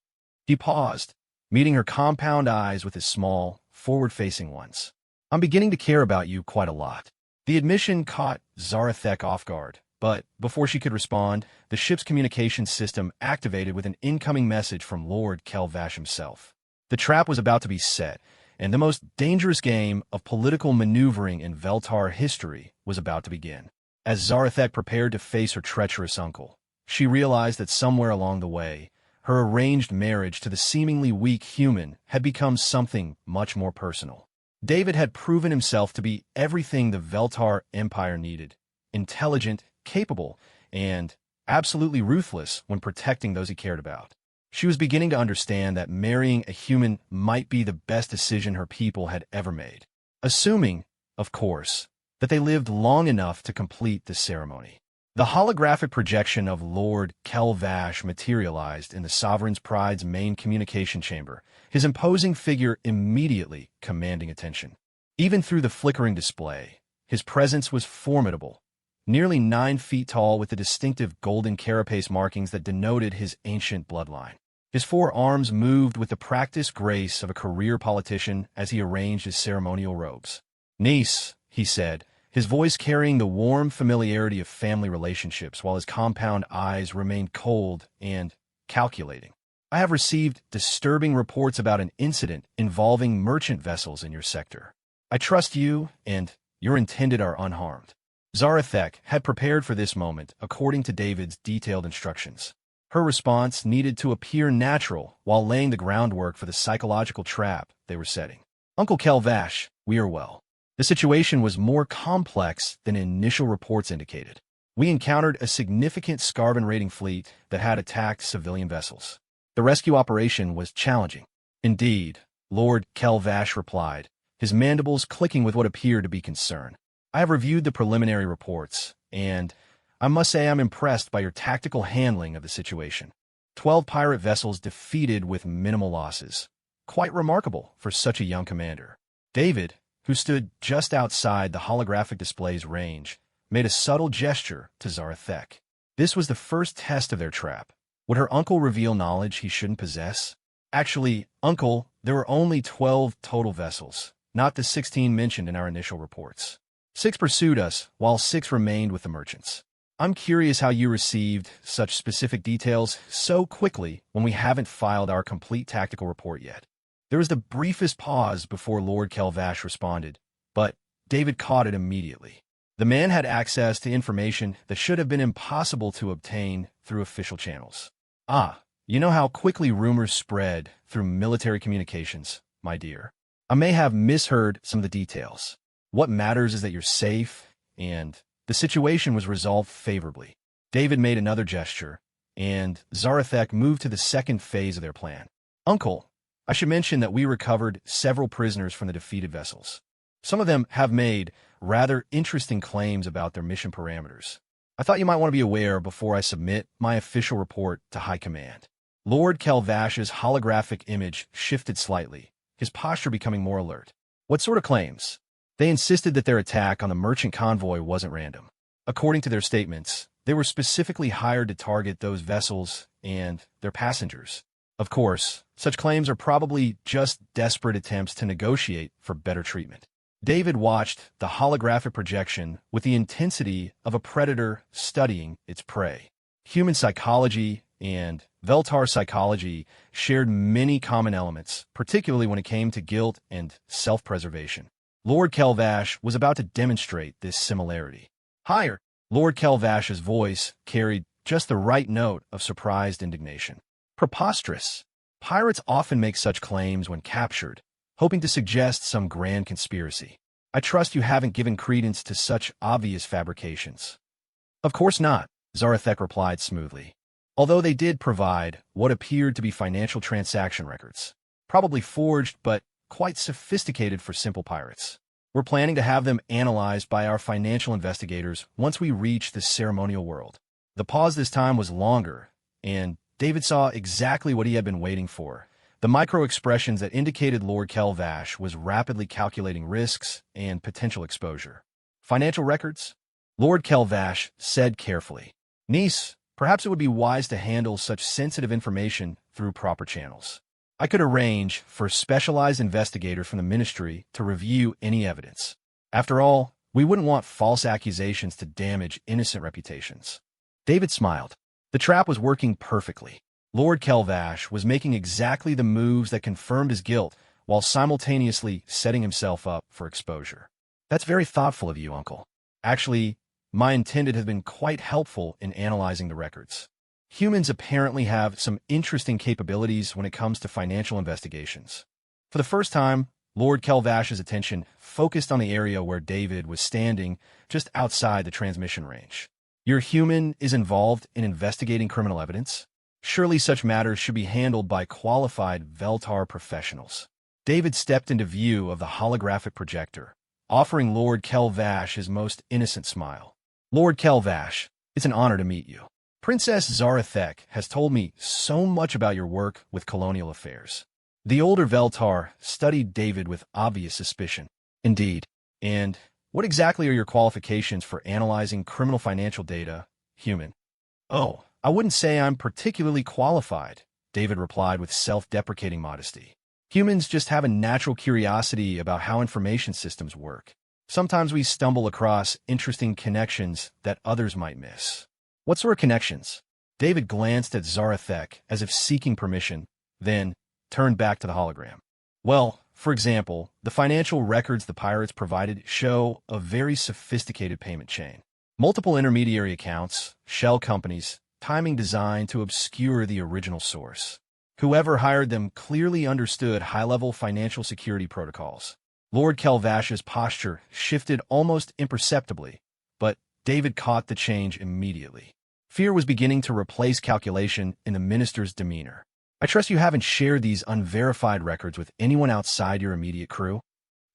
he paused, meeting her compound eyes with his small, forward-facing ones. I'm beginning to care about you quite a lot. The admission caught Zarathek off guard, but before she could respond, the ship's communication system activated with an incoming message from Lord Kelvash himself. The trap was about to be set, and the most dangerous game of political maneuvering in Veltar history was about to begin. As Zarathek prepared to face her treacherous uncle, she realized that somewhere along the way, her arranged marriage to the seemingly weak human had become something much more personal. David had proven himself to be everything the Veltar Empire needed: intelligent, capable, and absolutely ruthless when protecting those he cared about. She was beginning to understand that marrying a human might be the best decision her people had ever made, assuming, of course, that they lived long enough to complete the ceremony. The holographic projection of Lord Kelvash materialized in the Sovereign's Pride's main communication chamber, his imposing figure immediately commanding attention. Even through the flickering display, his presence was formidable, nearly 9 feet tall with the distinctive golden carapace markings that denoted his ancient bloodline. His 4 arms moved with the practiced grace of a career politician as he arranged his ceremonial robes. Niece, he said, his voice carrying the warm familiarity of family relationships while his compound eyes remained cold and calculating. I have received disturbing reports about an incident involving merchant vessels in your sector. I trust you, and your intended are unharmed. Zarathek had prepared for this moment according to David's detailed instructions. Her response needed to appear natural while laying the groundwork for the psychological trap they were setting. Uncle Kelvash, we are well. The situation was more complex than initial reports indicated. We encountered a significant Scarvan-raiding fleet that had attacked civilian vessels. The rescue operation was challenging. Indeed, Lord Kelvash replied, his mandibles clicking with what appeared to be concern. I have reviewed the preliminary reports, and I must say I'm impressed by your tactical handling of the situation. 12 pirate vessels defeated with minimal losses. Quite remarkable for such a young commander. David, who stood just outside the holographic display's range, made a subtle gesture to Zarathek. This was the first test of their trap. Would her uncle reveal knowledge he shouldn't possess? Actually, uncle, there were only 12 total vessels, not the 16 mentioned in our initial reports. 6 pursued us, while 6 remained with the merchants. I'm curious how you received such specific details so quickly when we haven't filed our complete tactical report yet. There was the briefest pause before Lord Kelvash responded, but David caught it immediately. The man had access to information that should have been impossible to obtain through official channels. Ah, you know how quickly rumors spread through military communications, my dear. I may have misheard some of the details. What matters is that you're safe, and the situation was resolved favorably. David made another gesture, and Zarathek moved to the second phase of their plan. Uncle, I should mention that we recovered several prisoners from the defeated vessels. Some of them have made rather interesting claims about their mission parameters. I thought you might want to be aware before I submit my official report to High Command. Lord Kelvash's holographic image shifted slightly, his posture becoming more alert. What sort of claims? They insisted that their attack on the merchant convoy wasn't random. According to their statements, they were specifically hired to target those vessels and their passengers. Of course, such claims are probably just desperate attempts to negotiate for better treatment. David watched the holographic projection with the intensity of a predator studying its prey. Human psychology and Veltar psychology shared many common elements, particularly when it came to guilt and self-preservation. Lord Kelvash was about to demonstrate this similarity. Higher! Lord Kelvash's voice carried just the right note of surprised indignation. Preposterous! Pirates often make such claims when captured, hoping to suggest some grand conspiracy. I trust you haven't given credence to such obvious fabrications. Of course not, Zarathek replied smoothly. Although they did provide what appeared to be financial transaction records. Probably forged, but quite sophisticated for simple pirates. We're planning to have them analyzed by our financial investigators once we reach the ceremonial world. The pause this time was longer, and David saw exactly what he had been waiting for. The micro-expressions that indicated Lord Kelvash was rapidly calculating risks and potential exposure. Financial records? Lord Kelvash said carefully. Niece, perhaps it would be wise to handle such sensitive information through proper channels. I could arrange for a specialized investigator from the ministry to review any evidence. After all, we wouldn't want false accusations to damage innocent reputations. David smiled. The trap was working perfectly. Lord Kelvash was making exactly the moves that confirmed his guilt while simultaneously setting himself up for exposure. That's very thoughtful of you, Uncle. Actually, my intended has been quite helpful in analyzing the records. Humans apparently have some interesting capabilities when it comes to financial investigations. For the first time, Lord Kelvash's attention focused on the area where David was standing just outside the transmission range. Your human is involved in investigating criminal evidence? Surely such matters should be handled by qualified Veltar professionals. David stepped into view of the holographic projector, offering Lord Kelvash his most innocent smile. Lord Kelvash, it's an honor to meet you. Princess Zarathek has told me so much about your work with colonial affairs. The older Veltar studied David with obvious suspicion. Indeed. And what exactly are your qualifications for analyzing criminal financial data, human? Oh, I wouldn't say I'm particularly qualified, David replied with self-deprecating modesty. Humans just have a natural curiosity about how information systems work. Sometimes we stumble across interesting connections that others might miss. What sort of connections? David glanced at Zarathek as if seeking permission, then turned back to the hologram. Well, for example, the financial records the pirates provided show a very sophisticated payment chain. Multiple intermediary accounts, shell companies, timing designed to obscure the original source. Whoever hired them clearly understood high-level financial security protocols. Lord Kelvash's posture shifted almost imperceptibly, but David caught the change immediately. Fear was beginning to replace calculation in the minister's demeanor. I trust you haven't shared these unverified records with anyone outside your immediate crew?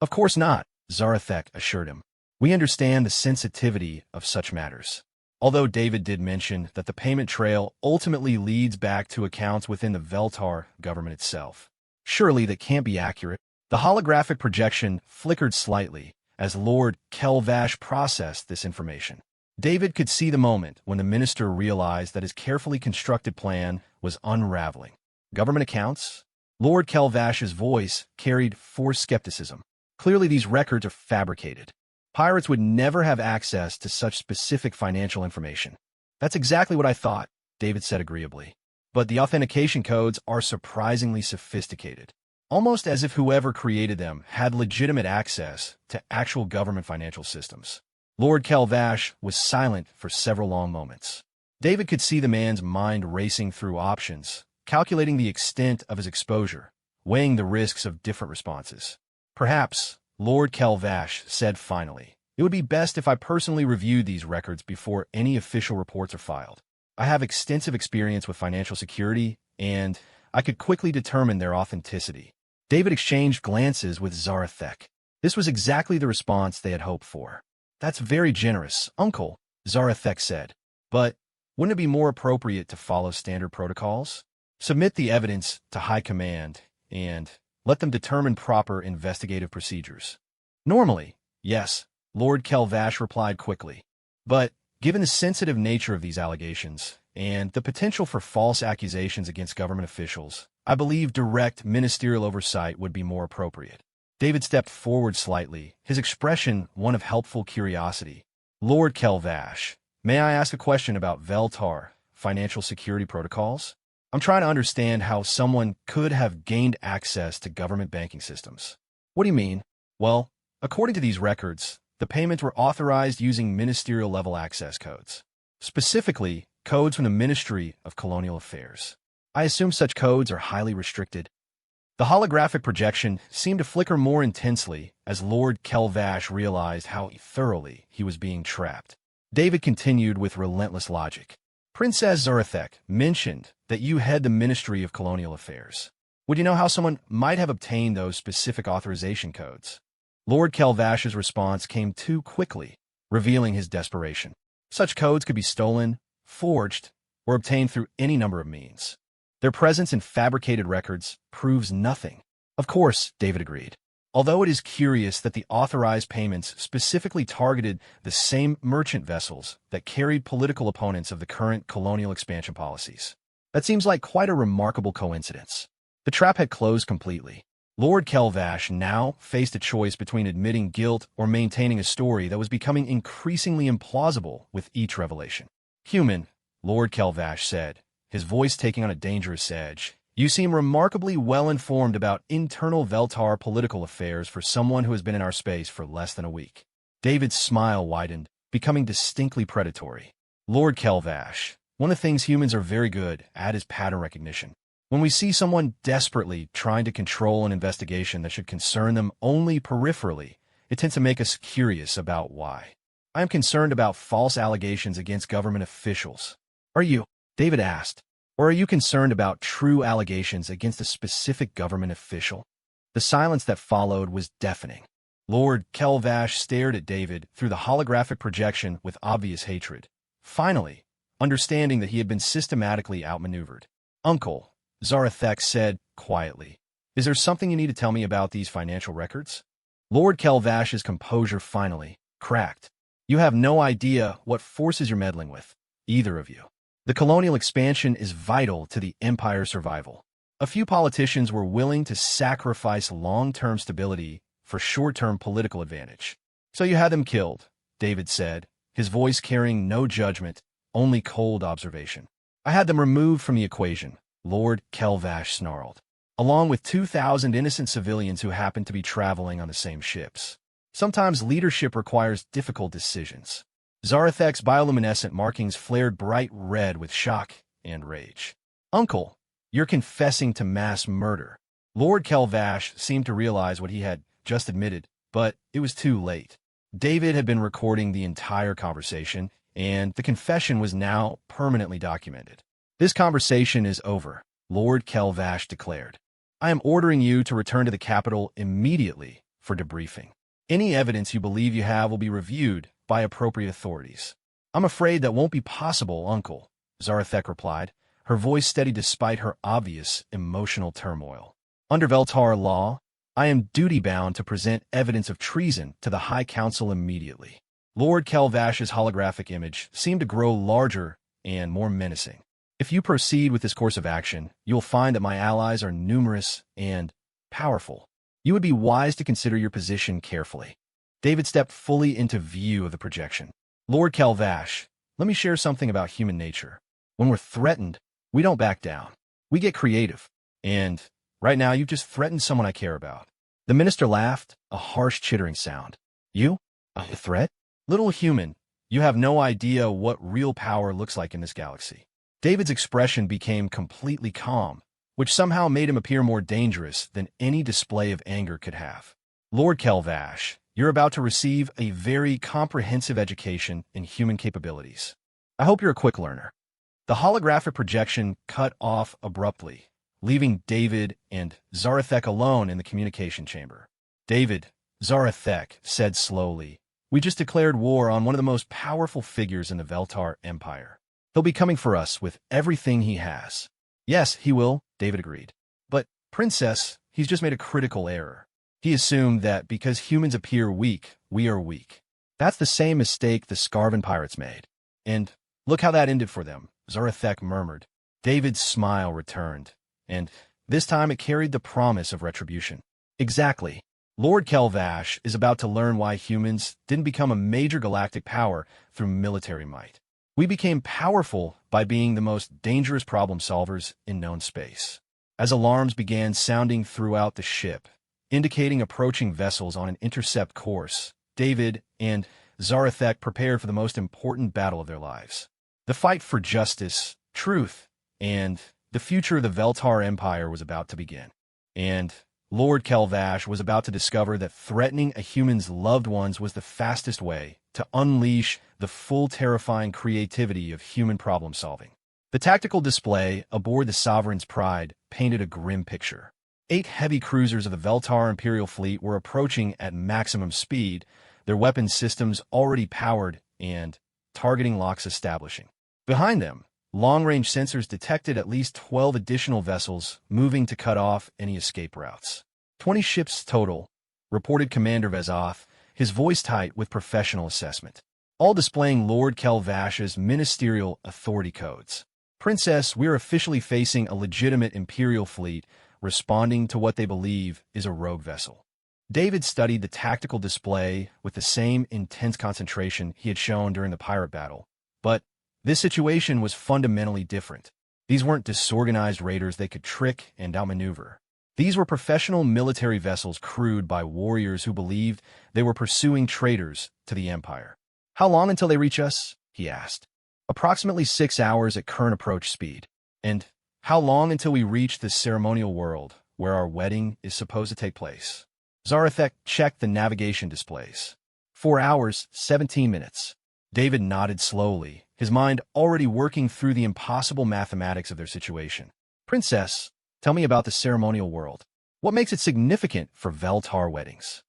Of course not, Zarathek assured him. We understand the sensitivity of such matters. Although David did mention that the payment trail ultimately leads back to accounts within the Veltar government itself. Surely that can't be accurate. The holographic projection flickered slightly as Lord Kelvash processed this information. David could see the moment when the minister realized that his carefully constructed plan was unraveling. Government accounts? Lord Kelvash's voice carried forced skepticism. Clearly these records are fabricated. Pirates would never have access to such specific financial information. That's exactly what I thought, David said agreeably. But the authentication codes are surprisingly sophisticated, almost as if whoever created them had legitimate access to actual government financial systems. Lord Kelvash was silent for several long moments. David could see the man's mind racing through options, calculating the extent of his exposure, weighing the risks of different responses. Perhaps, Lord Kelvash said finally, it would be best if I personally reviewed these records before any official reports are filed. I have extensive experience with financial security, and I could quickly determine their authenticity. David exchanged glances with Zarathek. This was exactly the response they had hoped for. That's very generous, Uncle, Zarathek said. But wouldn't it be more appropriate to follow standard protocols? Submit the evidence to High Command and let them determine proper investigative procedures. Normally, yes, Lord Kelvash replied quickly. But given the sensitive nature of these allegations and the potential for false accusations against government officials, I believe direct ministerial oversight would be more appropriate. David stepped forward slightly, his expression one of helpful curiosity. Lord Kelvash, may I ask a question about Veltar financial security protocols? I'm trying to understand how someone could have gained access to government banking systems. What do you mean? Well, according to these records, the payments were authorized using ministerial-level access codes. Specifically, codes from the Ministry of Colonial Affairs. I assume such codes are highly restricted. The holographic projection seemed to flicker more intensely as Lord Kelvash realized how thoroughly he was being trapped. David continued with relentless logic. Princess Zarathek mentioned that you head the Ministry of Colonial Affairs. Would you know how someone might have obtained those specific authorization codes? Lord Kelvash's response came too quickly, revealing his desperation. Such codes could be stolen, forged, or obtained through any number of means. Their presence in fabricated records proves nothing. Of course, David agreed. Although it is curious that the authorized payments specifically targeted the same merchant vessels that carried political opponents of the current colonial expansion policies. That seems like quite a remarkable coincidence. The trap had closed completely. Lord Kelvash now faced a choice between admitting guilt or maintaining a story that was becoming increasingly implausible with each revelation. Human, Lord Kelvash said, his voice taking on a dangerous edge. You seem remarkably well-informed about internal Veltar political affairs for someone who has been in our space for less than a week. David's smile widened, becoming distinctly predatory. Lord Kelvash, one of the things humans are very good at is pattern recognition. When we see someone desperately trying to control an investigation that should concern them only peripherally, it tends to make us curious about why. I am concerned about false allegations against government officials. Are you? David asked. Or are you concerned about true allegations against a specific government official? The silence that followed was deafening. Lord Kelvash stared at David through the holographic projection with obvious hatred. Finally, understanding that he had been systematically outmaneuvered. Uncle, Zarathek said quietly, is there something you need to tell me about these financial records? Lord Kelvash's composure finally cracked. You have no idea what forces you're meddling with, either of you. The colonial expansion is vital to the empire's survival. A few politicians were willing to sacrifice long-term stability for short-term political advantage. So you had them killed, David said, his voice carrying no judgment, only cold observation. I had them removed from the equation, Lord Kelvash snarled, along with 2,000 innocent civilians who happened to be traveling on the same ships. Sometimes leadership requires difficult decisions. Zarathek's bioluminescent markings flared bright red with shock and rage. Uncle, you're confessing to mass murder. Lord Kelvash seemed to realize what he had just admitted, but it was too late. David had been recording the entire conversation, and the confession was now permanently documented. This conversation is over, Lord Kelvash declared. I am ordering you to return to the capital immediately for debriefing. Any evidence you believe you have will be reviewed by appropriate authorities. I'm afraid that won't be possible, Uncle, Zarathek replied, her voice steady despite her obvious emotional turmoil. Under Veltar law, I am duty-bound to present evidence of treason to the High Council immediately. Lord Kelvash's holographic image seemed to grow larger and more menacing. If you proceed with this course of action, you'll find that my allies are numerous and powerful. You would be wise to consider your position carefully. David stepped fully into view of the projection. Lord Kelvash, let me share something about human nature. When we're threatened, we don't back down. We get creative. And right now, you've just threatened someone I care about. The minister laughed, a harsh chittering sound. You? A threat? Little human, you have no idea what real power looks like in this galaxy. David's expression became completely calm, which somehow made him appear more dangerous than any display of anger could have. Lord Kelvash, you're about to receive a very comprehensive education in human capabilities. I hope you're a quick learner. The holographic projection cut off abruptly, leaving David and Zarathek alone in the communication chamber. David, Zarathek said slowly, we just declared war on one of the most powerful figures in the Veltar Empire. He'll be coming for us with everything he has. Yes, he will, David agreed. But, Princess, he's just made a critical error. He assumed that because humans appear weak, we are weak. That's the same mistake the Scarvan pirates made. And look how that ended for them, Zarathek murmured. David's smile returned, and this time it carried the promise of retribution. Exactly. Lord Kelvash is about to learn why humans didn't become a major galactic power through military might. We became powerful by being the most dangerous problem solvers in known space. As alarms began sounding throughout the ship, indicating approaching vessels on an intercept course, David and Zarathek prepared for the most important battle of their lives. The fight for justice, truth, and the future of the Veltar Empire was about to begin. And Lord Kelvash was about to discover that threatening a human's loved ones was the fastest way to unleash the full terrifying creativity of human problem-solving. The tactical display aboard the Sovereign's Pride painted a grim picture. 8 heavy cruisers of the Veltar Imperial Fleet were approaching at maximum speed, their weapons systems already powered and targeting locks establishing. Behind them, long-range sensors detected at least 12 additional vessels moving to cut off any escape routes. 20 ships total, reported Commander Vezoth, his voice tight with professional assessment, all displaying Lord Kelvash's ministerial authority codes. Princess, we're officially facing a legitimate Imperial fleet responding to what they believe is a rogue vessel. David studied the tactical display with the same intense concentration he had shown during the pirate battle, but this situation was fundamentally different. These weren't disorganized raiders they could trick and outmaneuver. These were professional military vessels crewed by warriors who believed they were pursuing traitors to the Empire. How long until they reach us? He asked. Approximately 6 hours at current approach speed. And how long until we reach the ceremonial world where our wedding is supposed to take place? Zarathek checked the navigation displays. 4 hours, 17 minutes. David nodded slowly, his mind already working through the impossible mathematics of their situation. Princess, tell me about the ceremonial world. What makes it significant for Veltar weddings?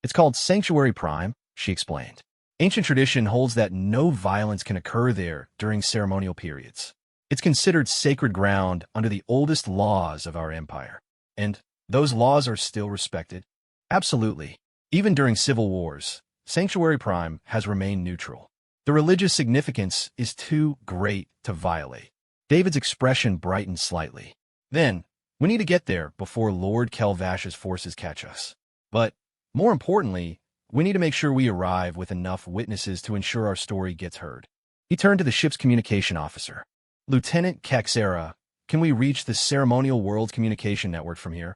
It's called Sanctuary Prime, she explained. Ancient tradition holds that no violence can occur there during ceremonial periods. It's considered sacred ground under the oldest laws of our empire. And those laws are still respected? Absolutely. Even during civil wars, Sanctuary Prime has remained neutral. The religious significance is too great to violate. David's expression brightened slightly. Then, we need to get there before Lord Kelvash's forces catch us. But, more importantly, We need to make sure we arrive with enough witnesses to ensure our story gets heard. He turned to the ship's communication officer. Lieutenant Kexera, can we reach the Ceremonial World Communication Network from here?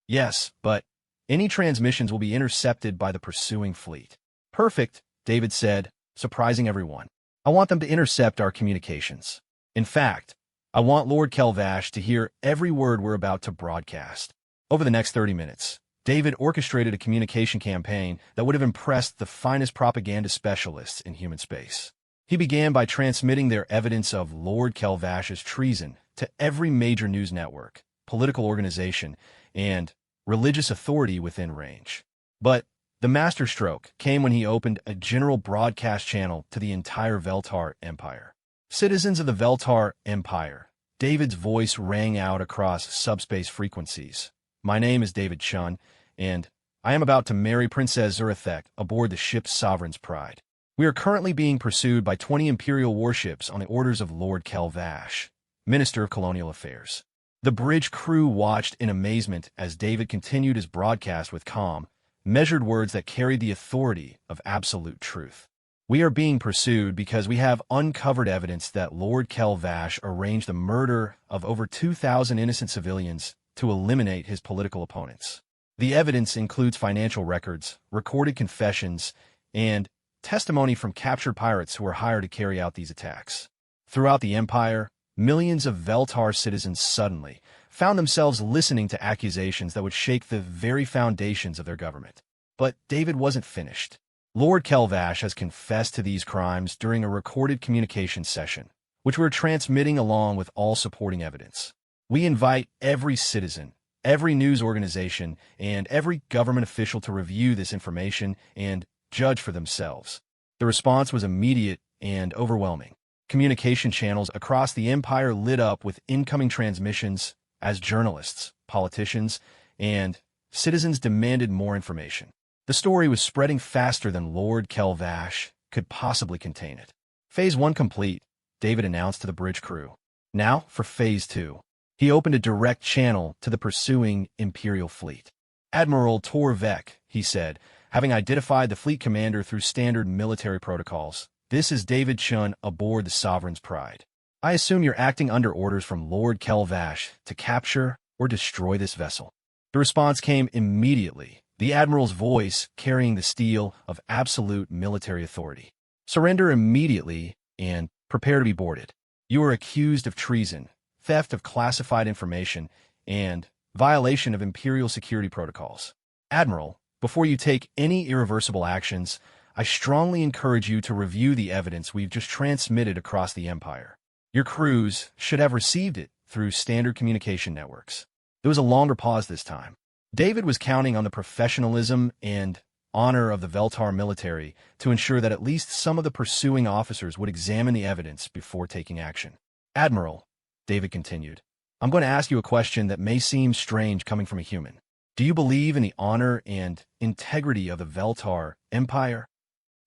Yes, but any transmissions will be intercepted by the pursuing fleet. Perfect, David said, surprising everyone. I want them to intercept our communications. In fact, I want Lord Kelvash to hear every word we're about to broadcast. Over the next 30 minutes, David orchestrated a communication campaign that would have impressed the finest propaganda specialists in human space. He began by transmitting their evidence of Lord Kelvash's treason to every major news network, political organization, and religious authority within range. But the masterstroke came when he opened a general broadcast channel to the entire Veltar Empire. Citizens of the Veltar Empire, David's voice rang out across subspace frequencies. My name is David Chun, and I am about to marry Princess Zurathek aboard the ship's Sovereign's Pride. We are currently being pursued by 20 Imperial warships on the orders of Lord Kelvash, Minister of Colonial Affairs. The bridge crew watched in amazement as David continued his broadcast with calm, measured words that carried the authority of absolute truth. We are being pursued because we have uncovered evidence that Lord Kelvash arranged the murder of over 2,000 innocent civilians to eliminate his political opponents. The evidence includes financial records, recorded confessions, and testimony from captured pirates who were hired to carry out these attacks. Throughout the Empire, millions of Veltar citizens suddenly found themselves listening to accusations that would shake the very foundations of their government. But David wasn't finished. Lord Kelvash has confessed to these crimes during a recorded communication session, which we're transmitting along with all supporting evidence. We invite every citizen, every news organization, and every government official to review this information and judge for themselves. The response was immediate and overwhelming. Communication channels across the empire lit up with incoming transmissions as journalists, politicians, and citizens demanded more information. The story was spreading faster than Lord Kelvash could possibly contain it. Phase 1 complete, David announced to the bridge crew. Now for Phase 2. He opened a direct channel to the pursuing Imperial fleet. Admiral Torvek, he said, having identified the fleet commander through standard military protocols. This is David Chun aboard the Sovereign's Pride. I assume you're acting under orders from Lord Kelvash to capture or destroy this vessel. The response came immediately, the Admiral's voice carrying the steel of absolute military authority. Surrender immediately and prepare to be boarded. You are accused of treason, theft of classified information, and violation of Imperial security protocols. Admiral, before you take any irreversible actions, I strongly encourage you to review the evidence we've just transmitted across the Empire. Your crews should have received it through standard communication networks. There was a longer pause this time. David was counting on the professionalism and honor of the Veltar military to ensure that at least some of the pursuing officers would examine the evidence before taking action. Admiral, David continued, I'm going to ask you a question that may seem strange coming from a human. Do you believe in the honor and integrity of the Veltar Empire?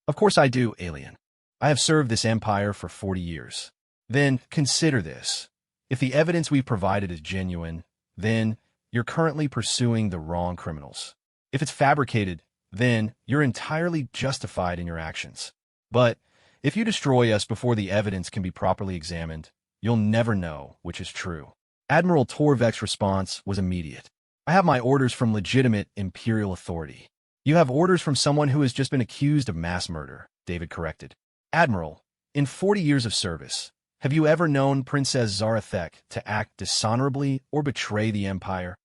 Of course I do, alien. I have served this empire for 40 years. Then consider this. If the evidence we've provided is genuine, then you're currently pursuing the wrong criminals. If it's fabricated, then you're entirely justified in your actions. But if you destroy us before the evidence can be properly examined, you'll never know which is true. Admiral Torvek's response was immediate. I have my orders from legitimate Imperial authority. You have orders from someone who has just been accused of mass murder, David corrected. Admiral, in 40 years of service, have you ever known Princess Zarathek to act dishonorably or betray the Empire?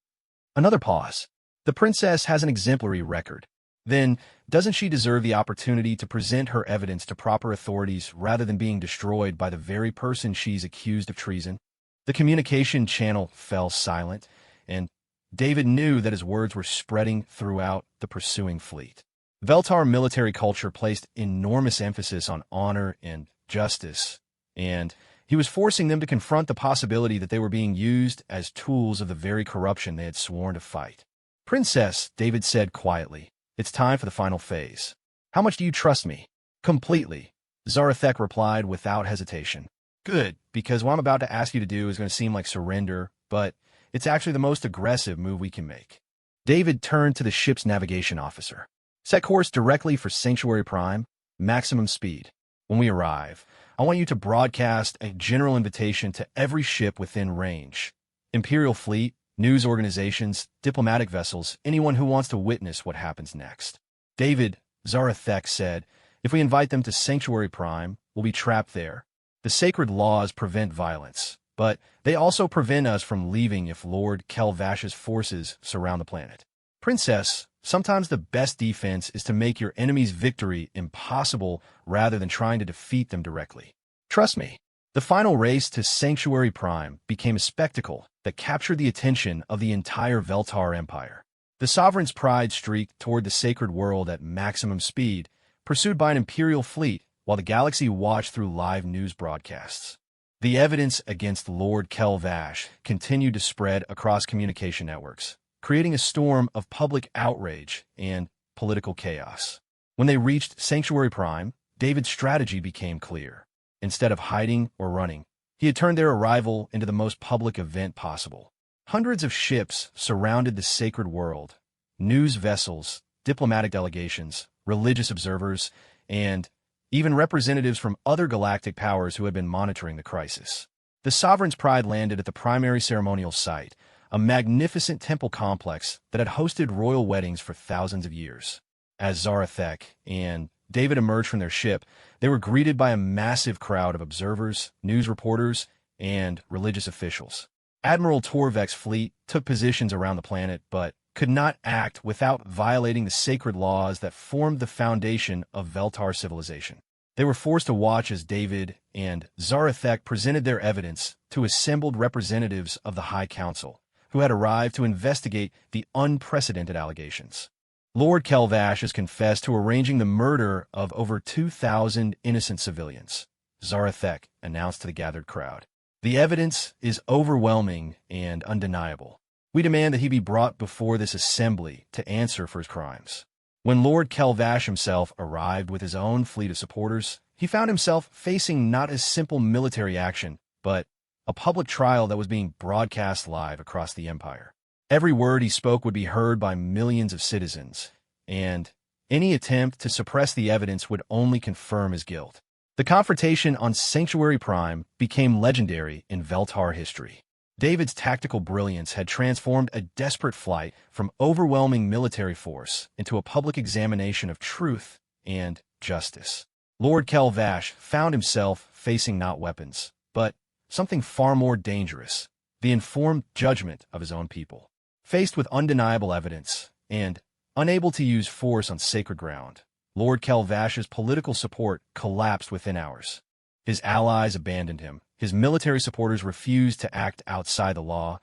Another pause. The princess has an exemplary record. Then, doesn't she deserve the opportunity to present her evidence to proper authorities rather than being destroyed by the very person she's accused of treason? The communication channel fell silent, and David knew that his words were spreading throughout the pursuing fleet. Veltar military culture placed enormous emphasis on honor and justice, and he was forcing them to confront the possibility that they were being used as tools of the very corruption they had sworn to fight. Princess, David said quietly, it's time for the final phase. How much do you trust me? Completely, Zarathek replied without hesitation. Good, because what I'm about to ask you to do is going to seem like surrender, but it's actually the most aggressive move we can make. David turned to the ship's navigation officer. Set course directly for Sanctuary Prime, maximum speed. When we arrive, I want you to broadcast a general invitation to every ship within range. Imperial fleet, news organizations, diplomatic vessels, anyone who wants to witness what happens next. David, Zarathek said, if we invite them to Sanctuary Prime, we'll be trapped there. The sacred laws prevent violence, but they also prevent us from leaving if Lord Kelvash's forces surround the planet. Princess, sometimes the best defense is to make your enemy's victory impossible rather than trying to defeat them directly. Trust me. The final race to Sanctuary Prime became a spectacle that captured the attention of the entire Veltar Empire. The Sovereign's pride streaked toward the sacred world at maximum speed, pursued by an Imperial fleet, while the galaxy watched through live news broadcasts. The evidence against Lord Kelvash continued to spread across communication networks, creating a storm of public outrage and political chaos. When they reached Sanctuary Prime, David's strategy became clear. Instead of hiding or running, he had turned their arrival into the most public event possible. Hundreds of ships surrounded the sacred world, news vessels, diplomatic delegations, religious observers, and even representatives from other galactic powers who had been monitoring the crisis. The Sovereign's pride landed at the primary ceremonial site, a magnificent temple complex that had hosted royal weddings for thousands of years. As Zarathek and David emerged from their ship, they were greeted by a massive crowd of observers, news reporters, and religious officials. Admiral Torvek's fleet took positions around the planet, but could not act without violating the sacred laws that formed the foundation of Veltar civilization. They were forced to watch as David and Zarathek presented their evidence to assembled representatives of the High Council, who had arrived to investigate the unprecedented allegations. Lord Kelvash has confessed to arranging the murder of over 2,000 innocent civilians, Zarathek announced to the gathered crowd. The evidence is overwhelming and undeniable. We demand that he be brought before this assembly to answer for his crimes. When Lord Kelvash himself arrived with his own fleet of supporters, he found himself facing not a simple military action, but a public trial that was being broadcast live across the empire. Every word he spoke would be heard by millions of citizens, and any attempt to suppress the evidence would only confirm his guilt. The confrontation on Sanctuary Prime became legendary in Veltar history. David's tactical brilliance had transformed a desperate flight from overwhelming military force into a public examination of truth and justice. Lord Kelvash found himself facing not weapons, but something far more dangerous, the informed judgment of his own people. Faced with undeniable evidence and unable to use force on sacred ground, Lord Kelvash's political support collapsed within hours. His allies abandoned him, his military supporters refused to act outside the law,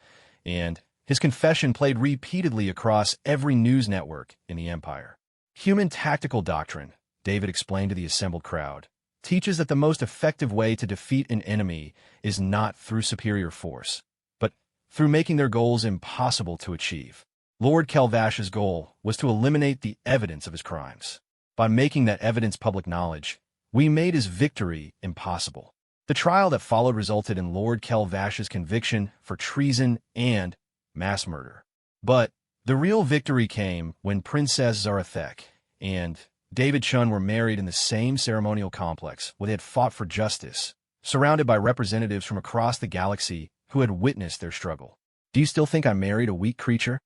and his confession played repeatedly across every news network in the empire. Human tactical doctrine, David explained to the assembled crowd, teaches that the most effective way to defeat an enemy is not through superior force, but through making their goals impossible to achieve. Lord Kelvash's goal was to eliminate the evidence of his crimes. By making that evidence public knowledge, we made his victory impossible. The trial that followed resulted in Lord Kelvash's conviction for treason and mass murder. But the real victory came when Princess Zarathek and David Chun were married in the same ceremonial complex where they had fought for justice, surrounded by representatives from across the galaxy who had witnessed their struggle. "Do you still think I married a weak creature?"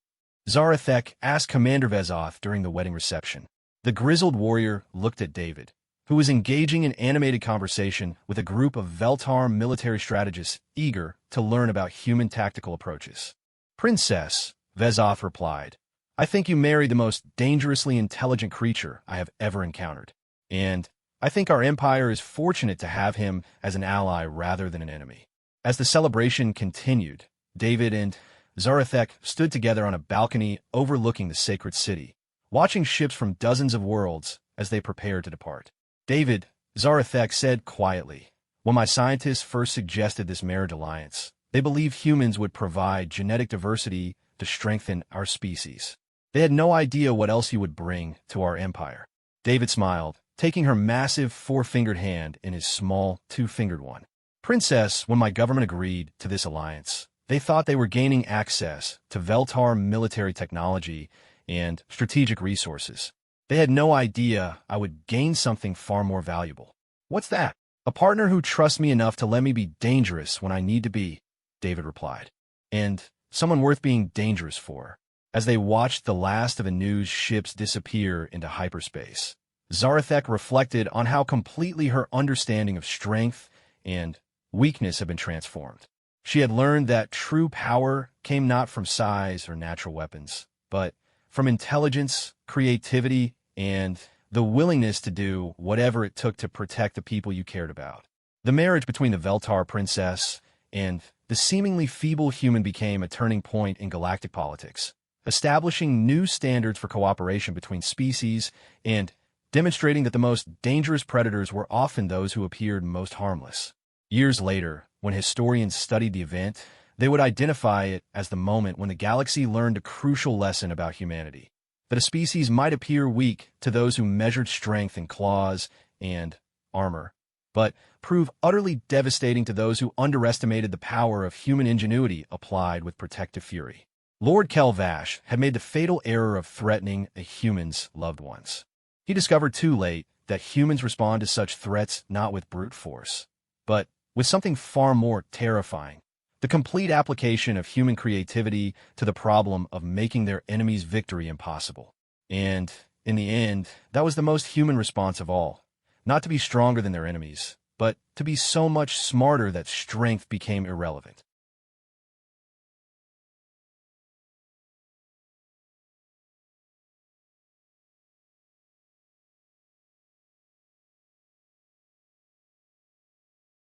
Zarathek asked Commander Vezoth during the wedding reception. The grizzled warrior looked at David, who was engaging in animated conversation with a group of Veltar military strategists eager to learn about human tactical approaches. "Princess," Vezoth replied, "I think you married the most dangerously intelligent creature I have ever encountered, and I think our empire is fortunate to have him as an ally rather than an enemy." As the celebration continued, David and Zarathek stood together on a balcony overlooking the sacred city, watching ships from dozens of worlds as they prepared to depart. David, Zarathek said quietly, "When my scientists first suggested this marriage alliance, they believed humans would provide genetic diversity to strengthen our species. They had no idea what else you would bring to our empire." David smiled, taking her massive four-fingered hand in his small two-fingered one. "Princess, when my government agreed to this alliance, they thought they were gaining access to Veltar military technology and strategic resources. They had no idea I would gain something far more valuable. What's that? A partner who trusts me enough to let me be dangerous when I need to be, David replied. And someone worth being dangerous for. As they watched the last of Anu's ships disappear into hyperspace, Zarathek reflected on how completely her understanding of strength and weakness had been transformed. She had learned that true power came not from size or natural weapons, but from intelligence, creativity, and the willingness to do whatever it took to protect the people you cared about. The marriage between the Veltar princess and the seemingly feeble human became a turning point in galactic politics, establishing new standards for cooperation between species and demonstrating that the most dangerous predators were often those who appeared most harmless. Years later, when historians studied the event, they would identify it as the moment when the galaxy learned a crucial lesson about humanity. That a species might appear weak to those who measured strength in claws and armor, but prove utterly devastating to those who underestimated the power of human ingenuity applied with protective fury. Lord Kelvash had made the fatal error of threatening a human's loved ones. He discovered too late that humans respond to such threats not with brute force, but with something far more terrifying: the complete application of human creativity to the problem of making their enemy's victory impossible. And, in the end, that was the most human response of all. Not to be stronger than their enemies, but to be so much smarter that strength became irrelevant.